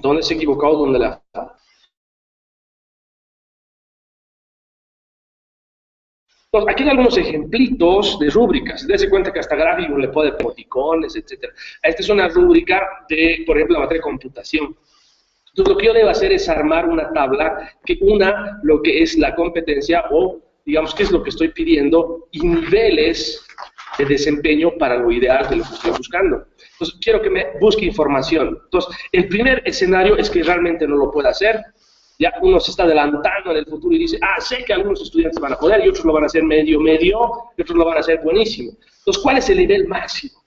dónde se ha equivocado, dónde le ha fallado. Entonces, aquí hay algunos ejemplitos de rúbricas. Dese cuenta que hasta gráfico le puede emoticones, etc. Esta es una rúbrica de, por ejemplo, la materia de computación. Entonces, lo que yo debo hacer es armar una tabla que una lo que es la competencia o, digamos, qué es lo que estoy pidiendo y niveles de desempeño para lo ideal de lo que estoy buscando. Entonces, quiero que me busque información. Entonces, el primer escenario es que realmente no lo pueda hacer. Ya uno se está adelantando en el futuro y dice, sé que algunos estudiantes van a poder y otros lo van a hacer medio, y otros lo van a hacer buenísimo. Entonces, ¿cuál es el nivel máximo?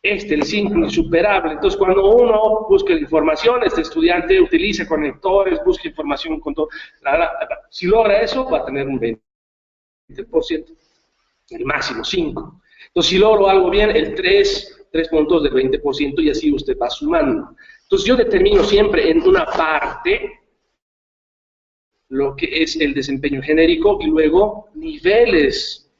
El 5, insuperable. Entonces, cuando uno busca información, este estudiante utiliza conectores, busca información con todo. Si logra eso, va a tener un 20%, el máximo 5. Entonces, si logro algo bien, el 3 puntos del 20% y así usted va sumando. Entonces, yo determino siempre en una parte lo que es el desempeño genérico y luego niveles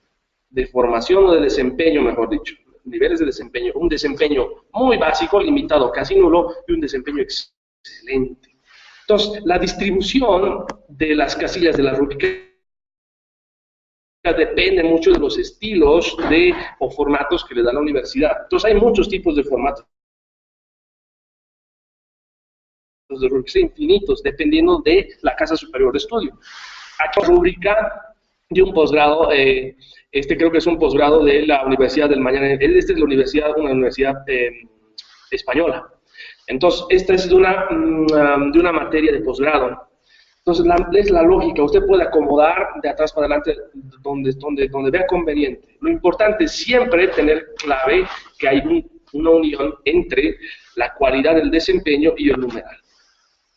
de formación o de desempeño, mejor dicho. Niveles de desempeño, un desempeño muy básico, limitado, casi nulo, y un desempeño excelente. Entonces, la distribución de las casillas de la rúbrica depende mucho de los estilos o formatos que le da la universidad. Entonces, hay muchos tipos de formatos de rúbricas infinitos, dependiendo de la casa superior de estudio. Aquí rúbrica de un posgrado, creo que es un posgrado de la Universidad del Mañana, es de la universidad, una universidad española. Entonces, esta es de una materia de posgrado. Entonces, es la lógica, usted puede acomodar de atrás para adelante donde vea conveniente. Lo importante es siempre tener clave que hay una unión entre la cualidad del desempeño y el numeral.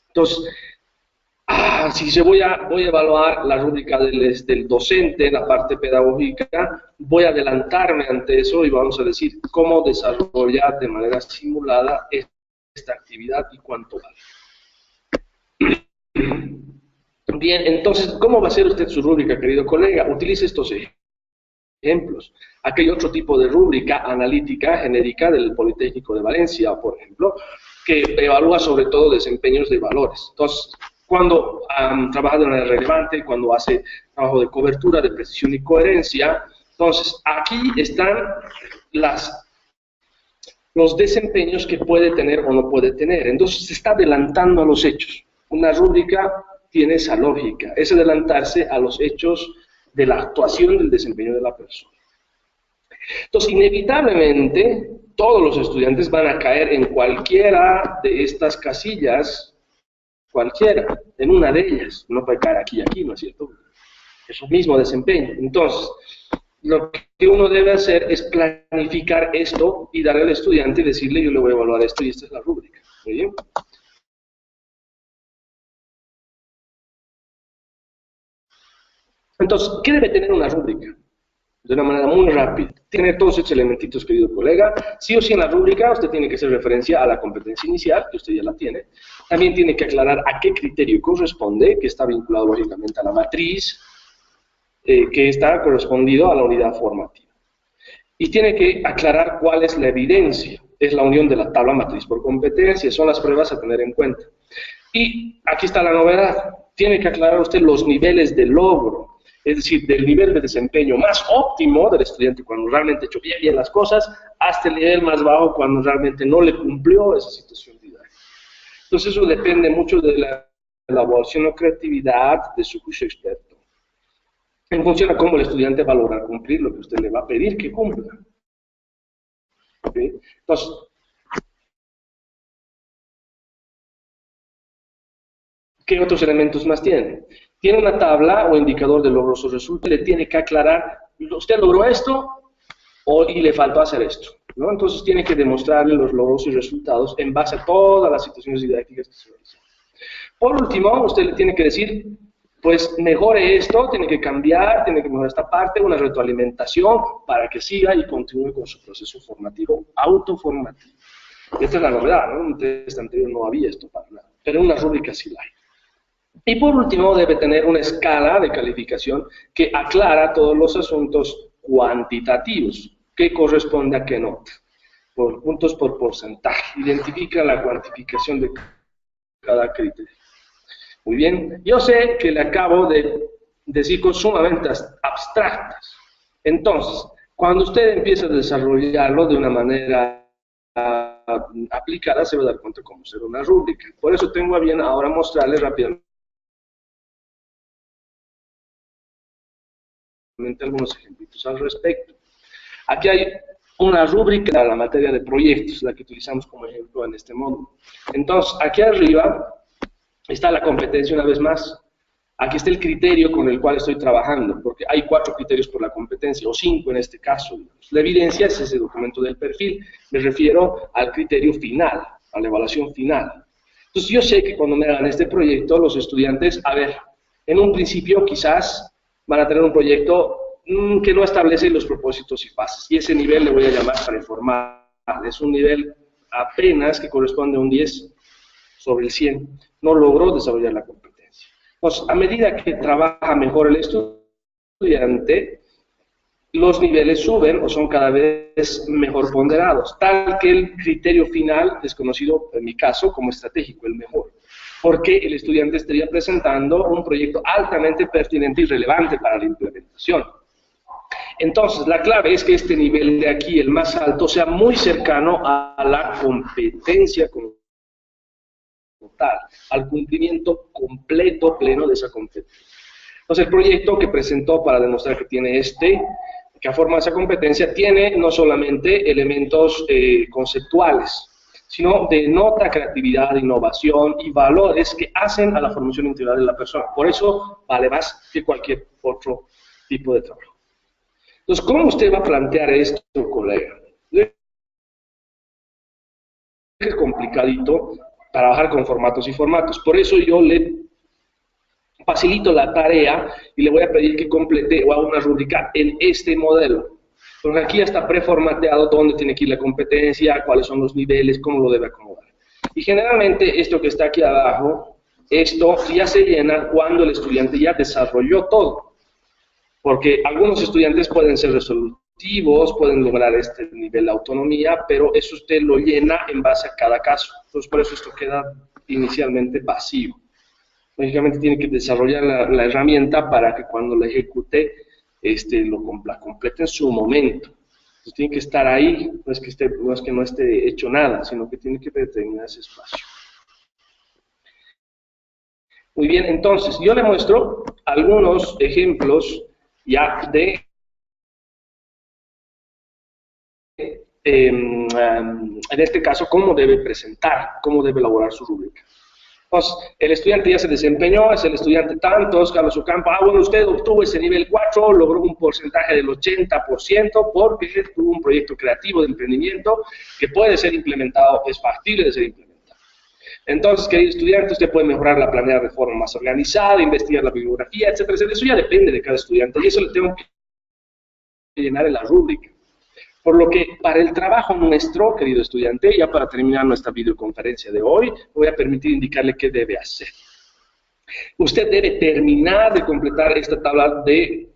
Entonces, si voy a evaluar la rúbrica del docente, la parte pedagógica, voy a adelantarme ante eso y vamos a decir cómo desarrollar de manera simulada esta actividad y cuánto vale. Bien, entonces, ¿cómo va a hacer usted su rúbrica, querido colega? Utilice estos ejemplos. Aquí hay otro tipo de rúbrica analítica genérica del Politécnico de Valencia, por ejemplo, que evalúa sobre todo desempeños de valores. Entonces, cuando trabaja de manera relevante, cuando hace trabajo de cobertura, de precisión y coherencia, entonces aquí están los desempeños que puede tener o no puede tener. Entonces se está adelantando a los hechos. Una rúbrica tiene esa lógica, es adelantarse a los hechos de la actuación del desempeño de la persona. Entonces, inevitablemente, todos los estudiantes van a caer en cualquiera de estas casillas, cualquiera, en una de ellas. No puede caer aquí y aquí, ¿no es cierto? Es un mismo desempeño. Entonces, lo que uno debe hacer es planificar esto y darle al estudiante y decirle, yo le voy a evaluar esto y esta es la rúbrica. ¿Muy bien? Entonces, ¿qué debe tener una rúbrica? De una manera muy rápida. Tiene todos estos elementitos, querido colega. Sí o sí en la rúbrica usted tiene que hacer referencia a la competencia inicial, que usted ya la tiene. También tiene que aclarar a qué criterio corresponde, que está vinculado lógicamente a la matriz, que está correspondido a la unidad formativa. Y tiene que aclarar cuál es la evidencia. Es la unión de la tabla matriz por competencia, son las pruebas a tener en cuenta. Y aquí está la novedad. Tiene que aclarar usted los niveles de logro. Es decir, del nivel de desempeño más óptimo del estudiante cuando realmente ha hecho bien las cosas, hasta el nivel más bajo cuando realmente no le cumplió esa situación didáctica. Entonces eso depende mucho de la elaboración o creatividad de su juicio experto. En función a cómo el estudiante va a lograr cumplir lo que usted le va a pedir que cumpla. ¿Okay? Entonces, ¿qué otros elementos más tiene? tiene una tabla o indicador de logros o resultados, le tiene que aclarar, usted logró esto y le faltó hacer esto, ¿no? Entonces tiene que demostrarle los logros y resultados en base a todas las situaciones didácticas que se realizan. Por último, usted le tiene que decir, pues mejore esto, tiene que cambiar, tiene que mejorar esta parte, una retroalimentación para que siga y continúe con su proceso formativo, autoformativo. Esta es la novedad, ¿no? En un test anterior no había esto para nada, pero en una rúbrica sí la hay. Y por último, debe tener una escala de calificación que aclara todos los asuntos cuantitativos, que corresponde a qué nota, por puntos por porcentaje, identifica la cuantificación de cada criterio. Muy bien, yo sé que le acabo de decir cosas sumamente abstractas. Entonces, cuando usted empieza a desarrollarlo de una manera aplicada, se va a dar cuenta cómo será una rúbrica. Por eso tengo a bien ahora mostrarles rápidamente algunos ejemplitos al respecto. Aquí hay una rúbrica para la materia de proyectos, la que utilizamos como ejemplo en este módulo. Entonces, aquí arriba está la competencia una vez más. Aquí está el criterio con el cual estoy trabajando, porque hay 4 criterios por la competencia, o 5 en este caso. La evidencia es ese documento del perfil. Me refiero al criterio final, a la evaluación final. Entonces, yo sé que cuando me hagan este proyecto, los estudiantes, a ver, en un principio quizás van a tener un proyecto que no establece los propósitos y fases, y ese nivel le voy a llamar para informar. Es un nivel apenas que corresponde a un 10 sobre el 100. No logró desarrollar la competencia. Entonces, a medida que trabaja mejor el estudiante, los niveles suben o son cada vez mejor ponderados, tal que el criterio final es conocido, en mi caso, como estratégico, el mejor, porque el estudiante estaría presentando un proyecto altamente pertinente y relevante para la implementación. Entonces, la clave es que este nivel de aquí, el más alto, sea muy cercano a la competencia como tal, al cumplimiento completo, pleno de esa competencia. Entonces, el proyecto que presentó para demostrar que tiene que forma esa competencia, tiene no solamente elementos conceptuales, sino denota creatividad, innovación y valores que hacen a la formación integral de la persona. Por eso vale más que cualquier otro tipo de trabajo. Entonces, ¿cómo usted va a plantear esto, colega? Es complicadito trabajar con formatos y formatos. Por eso yo le facilito la tarea y le voy a pedir que complete o haga una rúbrica en este modelo. Porque aquí ya está preformateado dónde tiene que ir la competencia, cuáles son los niveles, cómo lo debe acomodar. Y generalmente esto que está aquí abajo, esto ya se llena cuando el estudiante ya desarrolló todo. Porque algunos estudiantes pueden ser resolutivos, pueden lograr este nivel de autonomía, pero eso usted lo llena en base a cada caso. Entonces, por eso esto queda inicialmente vacío. Lógicamente tiene que desarrollar la herramienta para que cuando la ejecute, la complete en su momento. Entonces, tiene que estar ahí, no es que no esté hecho nada, sino que tiene que determinar ese espacio. Muy bien, entonces, yo le muestro algunos ejemplos ya de en este caso, cómo debe presentar, cómo debe elaborar su rúbrica. Entonces, el estudiante ya se desempeñó, es el estudiante tantos, Carlos Ocampo, bueno, usted obtuvo ese nivel 4, logró un porcentaje del 80% porque tuvo un proyecto creativo de emprendimiento que puede ser implementado, es factible de ser implementado. Entonces, querido estudiante, usted puede mejorar la planeada de forma más organizada, investigar la bibliografía, etcétera, etcétera. Eso ya depende de cada estudiante y eso le tengo que llenar en la rúbrica. Por lo que, para el trabajo nuestro, querido estudiante, ya para terminar nuestra videoconferencia de hoy, voy a permitir indicarle qué debe hacer. Usted debe terminar de completar esta tabla de,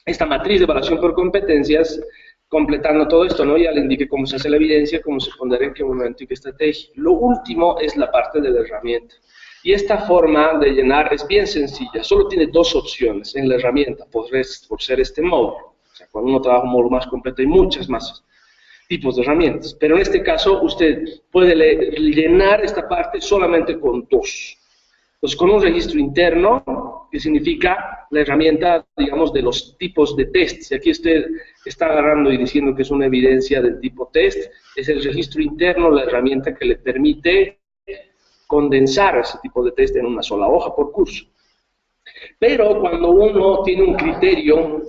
esta matriz de evaluación por competencias, completando todo esto, ¿no? Ya le indiqué cómo se hace la evidencia, cómo se pondrá en qué momento y qué estrategia. Lo último es la parte de la herramienta. Y esta forma de llenar es bien sencilla, solo tiene 2 opciones en la herramienta, por ser este módulo. O sea, cuando uno trabaja un módulo más completo hay muchas más tipos de herramientas, pero en este caso usted puede llenar esta parte solamente con 2. Entonces, con un registro interno, que significa la herramienta, digamos, de los tipos de test. Si aquí usted está agarrando y diciendo que es una evidencia del tipo test, es el registro interno, la herramienta que le permite condensar ese tipo de test en una sola hoja por curso. Pero cuando uno tiene un criterio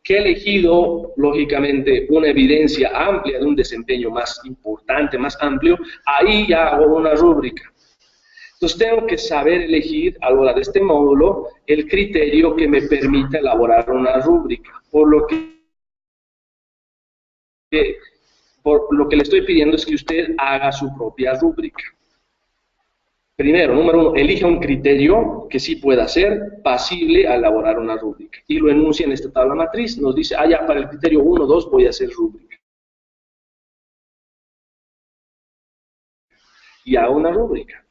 que ha elegido, lógicamente, una evidencia amplia de un desempeño más importante, más amplio, ahí ya hago una rúbrica. Entonces tengo que saber elegir a la hora de este módulo el criterio que me permita elaborar una rúbrica, por lo que le estoy pidiendo es que usted haga su propia rúbrica. Primero, número 1, elija un criterio que sí pueda ser pasible a elaborar una rúbrica. Y lo enuncia en esta tabla matriz. Nos dice, ya para el criterio 1, 2 voy a hacer rúbrica. Y hago una rúbrica.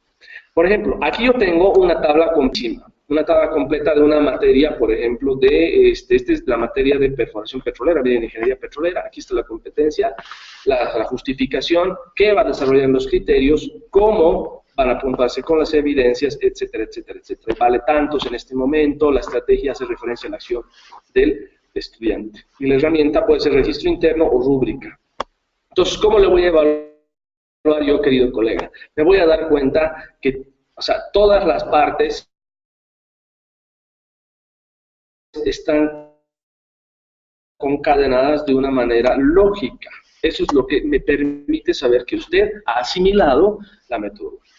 Por ejemplo, aquí yo tengo una tabla completa de una materia, por ejemplo, esta es la materia de perforación petrolera, bien, ingeniería petrolera. Aquí está la competencia, la justificación, qué va a desarrollar los criterios, cómo van a puntuarse con las evidencias, etcétera, etcétera, etcétera. Vale tantos en este momento, la estrategia hace referencia a la acción del estudiante. Y la herramienta puede ser registro interno o rúbrica. Entonces, ¿cómo le voy a evaluar yo, querido colega? Me voy a dar cuenta que, todas las partes están concadenadas de una manera lógica. Eso es lo que me permite saber que usted ha asimilado la metodología.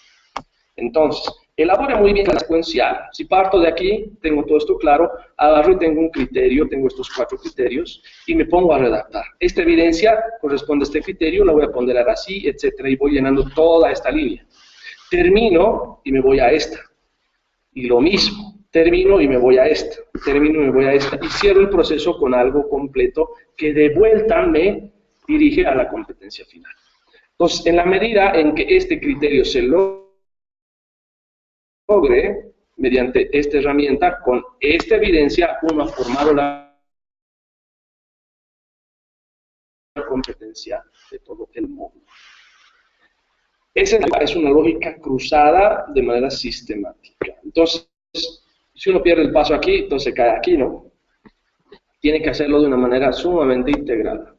Entonces, elabore muy bien la secuencial. Si parto de aquí, tengo todo esto claro, agarro y tengo un criterio, tengo estos 4 criterios, y me pongo a redactar. Esta evidencia corresponde a este criterio, la voy a ponderar así, etcétera, y voy llenando toda esta línea. Termino y me voy a esta. Y lo mismo, termino y me voy a esta, termino y me voy a esta, y cierro el proceso con algo completo que de vuelta me dirige a la competencia final. Entonces, en la medida en que este criterio se logre, mediante esta herramienta, con esta evidencia, uno ha formado la competencia de todo el módulo. Esa es una lógica cruzada de manera sistemática. Entonces, si uno pierde el paso aquí, entonces cae aquí, ¿no? Tiene que hacerlo de una manera sumamente integrada.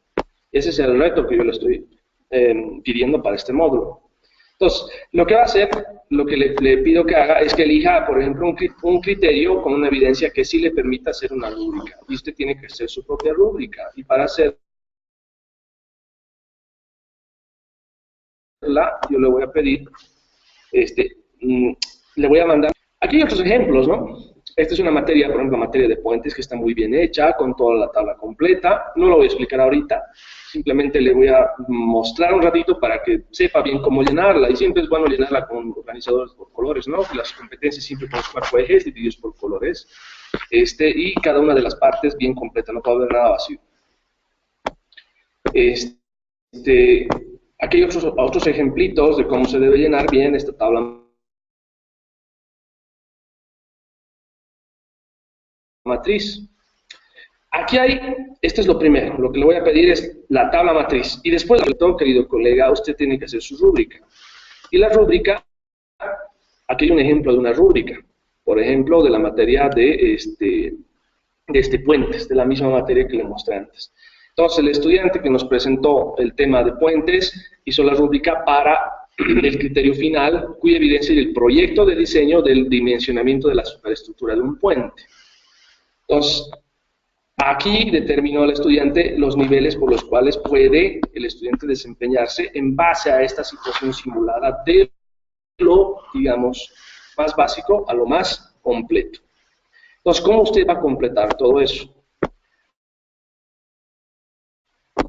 Ese es el reto que yo le estoy pidiendo para este módulo. Entonces, lo que va a hacer, lo que le pido que haga es que elija, por ejemplo, un criterio con una evidencia que sí le permita hacer una rúbrica. Y usted tiene que hacer su propia rúbrica. Y para hacerla, yo le voy a pedir, le voy a mandar, aquí hay otros ejemplos, ¿no? Esta es una materia, por ejemplo, materia de puentes que está muy bien hecha, con toda la tabla completa. No lo voy a explicar ahorita, simplemente le voy a mostrar un ratito para que sepa bien cómo llenarla. Y siempre es bueno llenarla con organizadores por colores, ¿no? Las competencias siempre con los 4 ejes divididos por colores. Y cada una de las partes bien completa, no puede haber nada vacío. Aquí hay otros ejemplitos de cómo se debe llenar bien esta tabla matriz. Aquí hay, esto es lo primero, lo que le voy a pedir es la tabla matriz. Y después, querido colega, usted tiene que hacer su rúbrica. Y la rúbrica, aquí hay un ejemplo de una rúbrica, por ejemplo, de la materia de puentes, de la misma materia que le mostré antes. Entonces, el estudiante que nos presentó el tema de puentes hizo la rúbrica para el criterio final, cuya evidencia es el proyecto de diseño del dimensionamiento de la superestructura de un puente. Entonces, aquí determinó el estudiante los niveles por los cuales puede el estudiante desempeñarse en base a esta situación simulada de lo, digamos, más básico a lo más completo. Entonces, ¿cómo usted va a completar todo eso?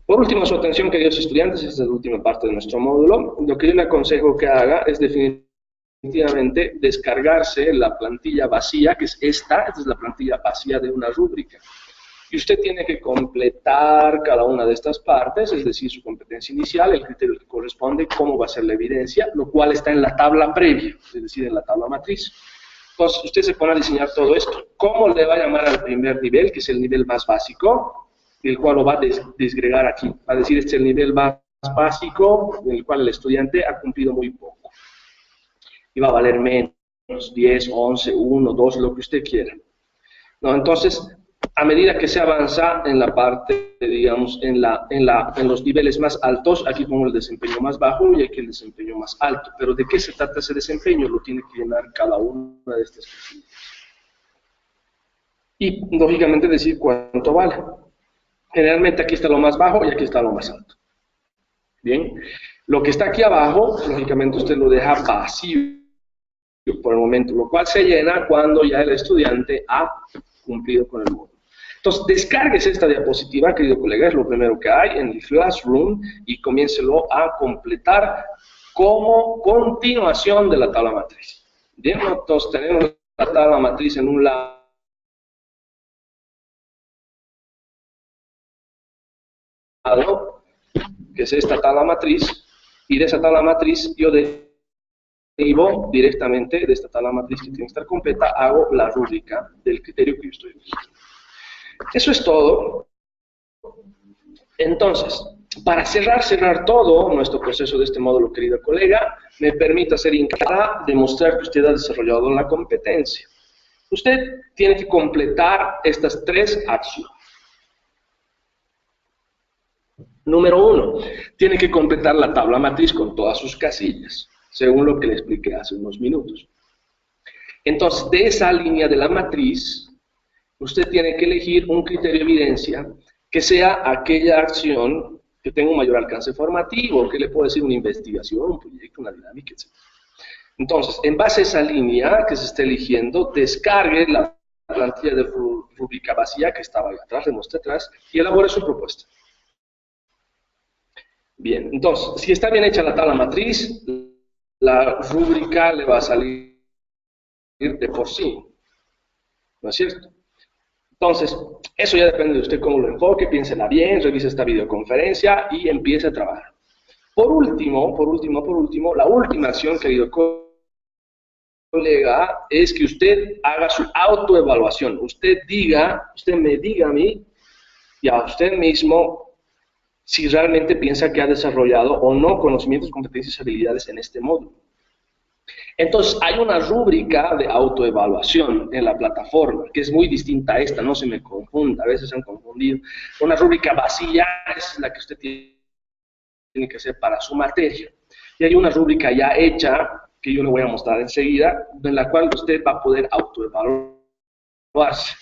Por último, su atención, queridos estudiantes, esta es la última parte de nuestro módulo. Lo que yo le aconsejo que haga es definitivamente descargarse la plantilla vacía, que es esta es la plantilla vacía de una rúbrica. Y usted tiene que completar cada una de estas partes, es decir, su competencia inicial, el criterio que corresponde, cómo va a ser la evidencia, lo cual está en la tabla previa, es decir, en la tabla matriz. Entonces, usted se pone a diseñar todo esto. ¿Cómo le va a llamar al primer nivel, que es el nivel más básico, el cual lo va a desgregar aquí? Va a decir, este es el nivel más básico, en el cual el estudiante ha cumplido muy poco. Y va a valer menos, 10, 11, 1, 2, lo que usted quiera. ¿No? Entonces, a medida que se avanza en la parte, digamos, en los niveles más altos, aquí pongo el desempeño más bajo y aquí el desempeño más alto. Pero ¿de qué se trata ese desempeño? Lo tiene que llenar cada una de estas cositas. y lógicamente decir cuánto vale. Generalmente aquí está lo más bajo y aquí está lo más alto. Bien, lo que está aquí abajo, lógicamente usted lo deja vacío por el momento, lo cual se llena cuando ya el estudiante ha cumplido con el módulo. Entonces, descárguese esta diapositiva, querido colega, es lo primero que hay en el Classroom y comiéncelo a completar como continuación de la tabla matriz. Bien, entonces tenemos la tabla matriz en un lado, que es esta tabla matriz, y de esa tabla matriz yo derivo directamente de esta tabla matriz que tiene que estar completa, hago la rúbrica del criterio que yo estoy eligiendo. Eso es todo. Entonces, para cerrar todo nuestro proceso de este módulo, querido colega, me permite hacer hincapié para demostrar que usted ha desarrollado la competencia. Usted tiene que completar estas 3 acciones. Número 1, tiene que completar la tabla matriz con todas sus casillas, según lo que le expliqué hace unos minutos. Entonces, de esa línea de la matriz, usted tiene que elegir un criterio de evidencia que sea aquella acción que tenga un mayor alcance formativo, que le puede decir una investigación, un proyecto, una dinámica, etc. Entonces, en base a esa línea que se está eligiendo, descargue la plantilla de rúbrica vacía que estaba ahí atrás, le mostré atrás, y elabore su propuesta. Bien, entonces, si está bien hecha la tabla matriz, la rúbrica le va a salir de por sí, ¿no es cierto? Entonces, eso ya depende de usted cómo lo enfoque, piénsela bien, revise esta videoconferencia y empiece a trabajar. Por último, la última acción, querido colega, es que usted haga su autoevaluación. Usted me diga a mí y a usted mismo si realmente piensa que ha desarrollado o no conocimientos, competencias y habilidades en este módulo. Entonces, hay una rúbrica de autoevaluación en la plataforma, que es muy distinta a esta, no se me confunda, a veces se han confundido. Una rúbrica vacía es la que usted tiene que hacer para su materia. Y hay una rúbrica ya hecha, que yo le voy a mostrar enseguida, en la cual usted va a poder autoevaluarse.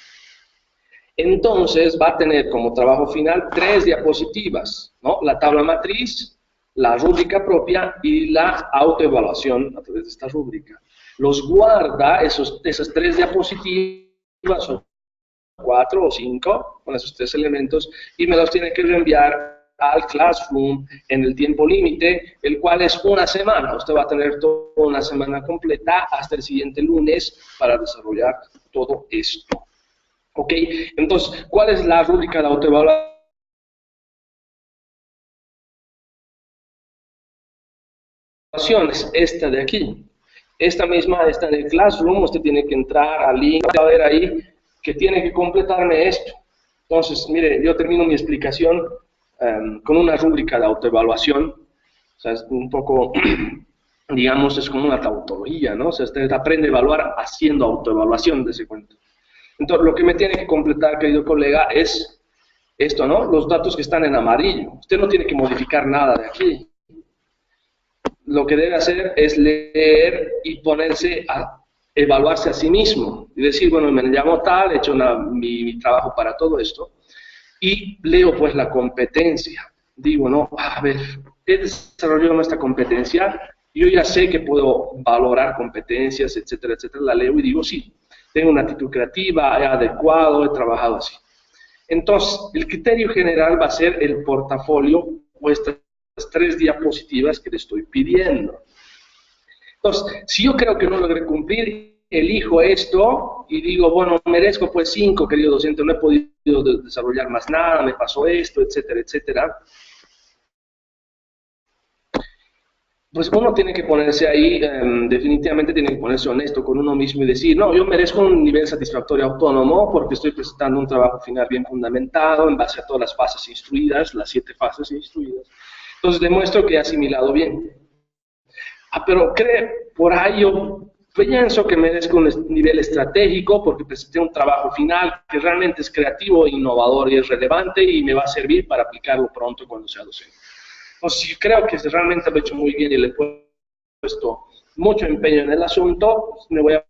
Entonces, va a tener como trabajo final 3 diapositivas, ¿no? La tabla matriz, la rúbrica propia y la autoevaluación a través de esta rúbrica. Los guarda, esas 3 diapositivas, son 4 o 5, con esos 3 elementos, y me los tiene que reenviar al Classroom en el tiempo límite, el cual es una semana. Usted va a tener toda una semana completa hasta el siguiente lunes para desarrollar todo esto. ¿Ok? Entonces, ¿cuál es la rúbrica de autoevaluación? Esta de aquí. Esta misma está en el Classroom, usted tiene que entrar al link, va a ver ahí que tiene que completarme esto. Entonces, mire, yo termino mi explicación con una rúbrica de autoevaluación, o sea, es un poco, digamos, es como una tautología, ¿no? O sea, usted aprende a evaluar haciendo autoevaluación de ese cuento. Entonces, lo que me tiene que completar, querido colega, es esto, ¿no? Los datos que están en amarillo. Usted no tiene que modificar nada de aquí. Lo que debe hacer es leer y ponerse a evaluarse a sí mismo. Y decir, bueno, me llamo tal, he hecho mi trabajo para todo esto. Y leo pues la competencia. Digo, no, a ver, he desarrollado esta competencia, yo ya sé que puedo valorar competencias, etcétera, etcétera. La leo y digo, sí, tengo una actitud creativa, he adecuado, he trabajado así. Entonces, el criterio general va a ser el portafolio o estas 3 diapositivas que le estoy pidiendo. Entonces, si yo creo que no logré cumplir, elijo esto y digo, bueno, merezco pues 5, querido docente, no he podido desarrollar más nada, me pasó esto, etcétera, etcétera. Pues uno tiene que ponerse ahí, definitivamente tiene que ponerse honesto con uno mismo y decir, no, yo merezco un nivel satisfactorio autónomo porque estoy presentando un trabajo final bien fundamentado en base a todas las fases instruidas, las 7 fases instruidas. Entonces demuestro que he asimilado bien. Pero por ahí yo pienso que merezco un nivel estratégico porque presenté un trabajo final que realmente es creativo, innovador y es relevante y me va a servir para aplicarlo pronto cuando sea docente. Entonces, si creo que realmente lo he hecho muy bien y le he puesto mucho empeño en el asunto, me voy a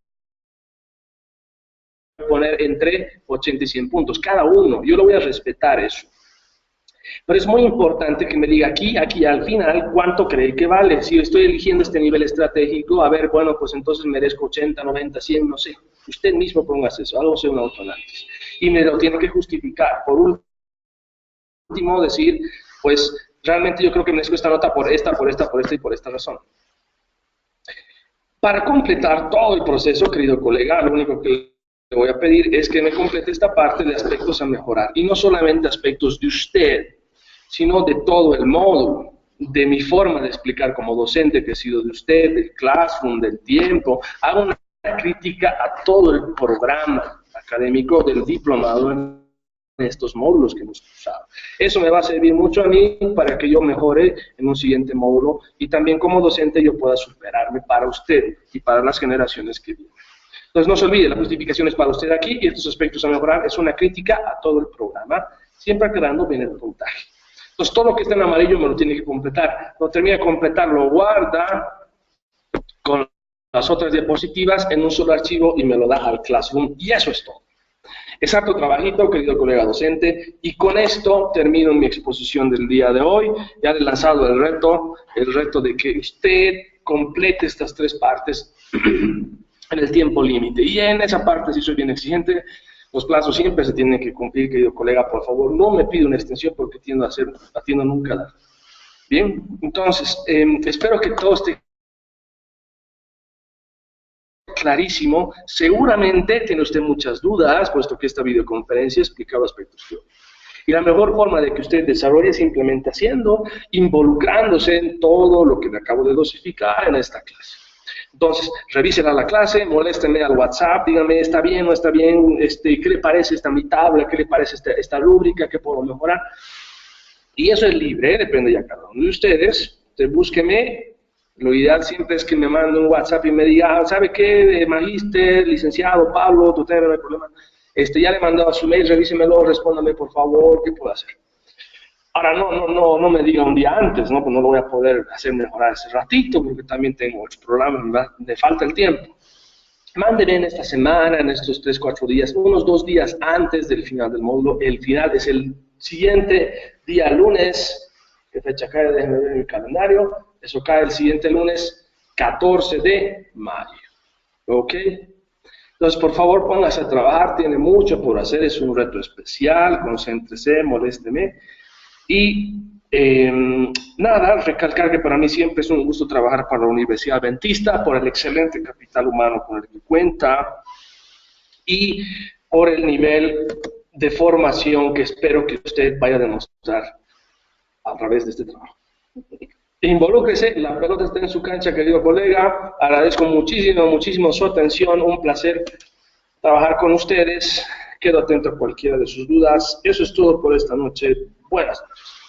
poner entre 80 y 100 puntos, cada uno, yo lo voy a respetar eso. Pero es muy importante que me diga aquí, al final, cuánto cree que vale. Si estoy eligiendo este nivel estratégico, a ver, bueno, pues entonces merezco 80, 90, 100, no sé. Usted mismo póngase eso, hágase un autoanálisis. Y me lo tiene que justificar. Por último, decir, pues, realmente yo creo que merezco esta nota por esta y por esta razón. Para completar todo el proceso, querido colega, lo único que le voy a pedir es que me complete esta parte de aspectos a mejorar. Y no solamente aspectos de usted, sino de todo el módulo, de mi forma de explicar como docente que he sido de usted, del classroom, del tiempo. Hago una crítica a todo el programa académico del diplomado en estos módulos que hemos usado. Eso me va a servir mucho a mí para que yo mejore en un siguiente módulo y también como docente yo pueda superarme para usted y para las generaciones que vienen. Entonces no se olvide, la justificación es para usted aquí y estos aspectos a mejorar es una crítica a todo el programa, siempre aclarando bien el puntaje. Entonces todo lo que está en amarillo me lo tiene que completar. Cuando termine de completar lo guarda con las otras diapositivas en un solo archivo y me lo da al Classroom y eso es todo. Exacto trabajito, querido colega docente, y con esto termino mi exposición del día de hoy. Ya le he lanzado el reto de que usted complete estas tres partes en el tiempo límite. Y en esa parte, si soy bien exigente, los plazos siempre se tienen que cumplir, querido colega, por favor, no me pida una extensión porque tiendo nunca a dar. Bien, entonces, espero que todo esté clarísimo. Seguramente tiene usted muchas dudas, puesto que esta videoconferencia explicaba aspectos teóricos. Y la mejor forma de que usted desarrolle es simplemente haciendo, involucrándose en todo lo que le acabo de dosificar en esta clase. Entonces, revísela la clase, molésteme al WhatsApp, dígame, ¿está bien o no está bien? ¿Qué le parece esta mi tabla? ¿Qué le parece esta rúbrica? ¿Qué puedo mejorar? Y eso es libre, depende ya cada uno de ustedes. Entonces, búsqueme. Lo ideal siempre es que me mande un WhatsApp y me diga, ¿sabe qué? Magíster, licenciado, Pablo, tu tema, no hay problema. Ya le he mandado su mail, revísemelo, respóndame por favor, ¿qué puedo hacer? Ahora, no me diga un día antes, ¿no? Pues no lo voy a poder hacer mejorar ese ratito, porque también tengo otros programas, ¿verdad? Me falta el tiempo. Mándeme en esta semana, en estos 3, 4 días, unos 2 días antes del final del módulo. El final es el siguiente día lunes. ¿Qué fecha cae? Déjenme ver el calendario. Eso cae el siguiente lunes, 14 de mayo. ¿Ok? Entonces, por favor, póngase a trabajar. Tiene mucho por hacer. Es un reto especial. Concéntrese, molésteme. Y nada, recalcar que para mí siempre es un gusto trabajar para la Universidad Adventista por el excelente capital humano con el que cuenta y por el nivel de formación que espero que usted vaya a demostrar a través de este trabajo. Involúcrese, la pelota está en su cancha, querido colega. Agradezco muchísimo su atención. Un placer trabajar con ustedes. Quedo atento a cualquiera de sus dudas. Eso es todo por esta noche. Buenas noches.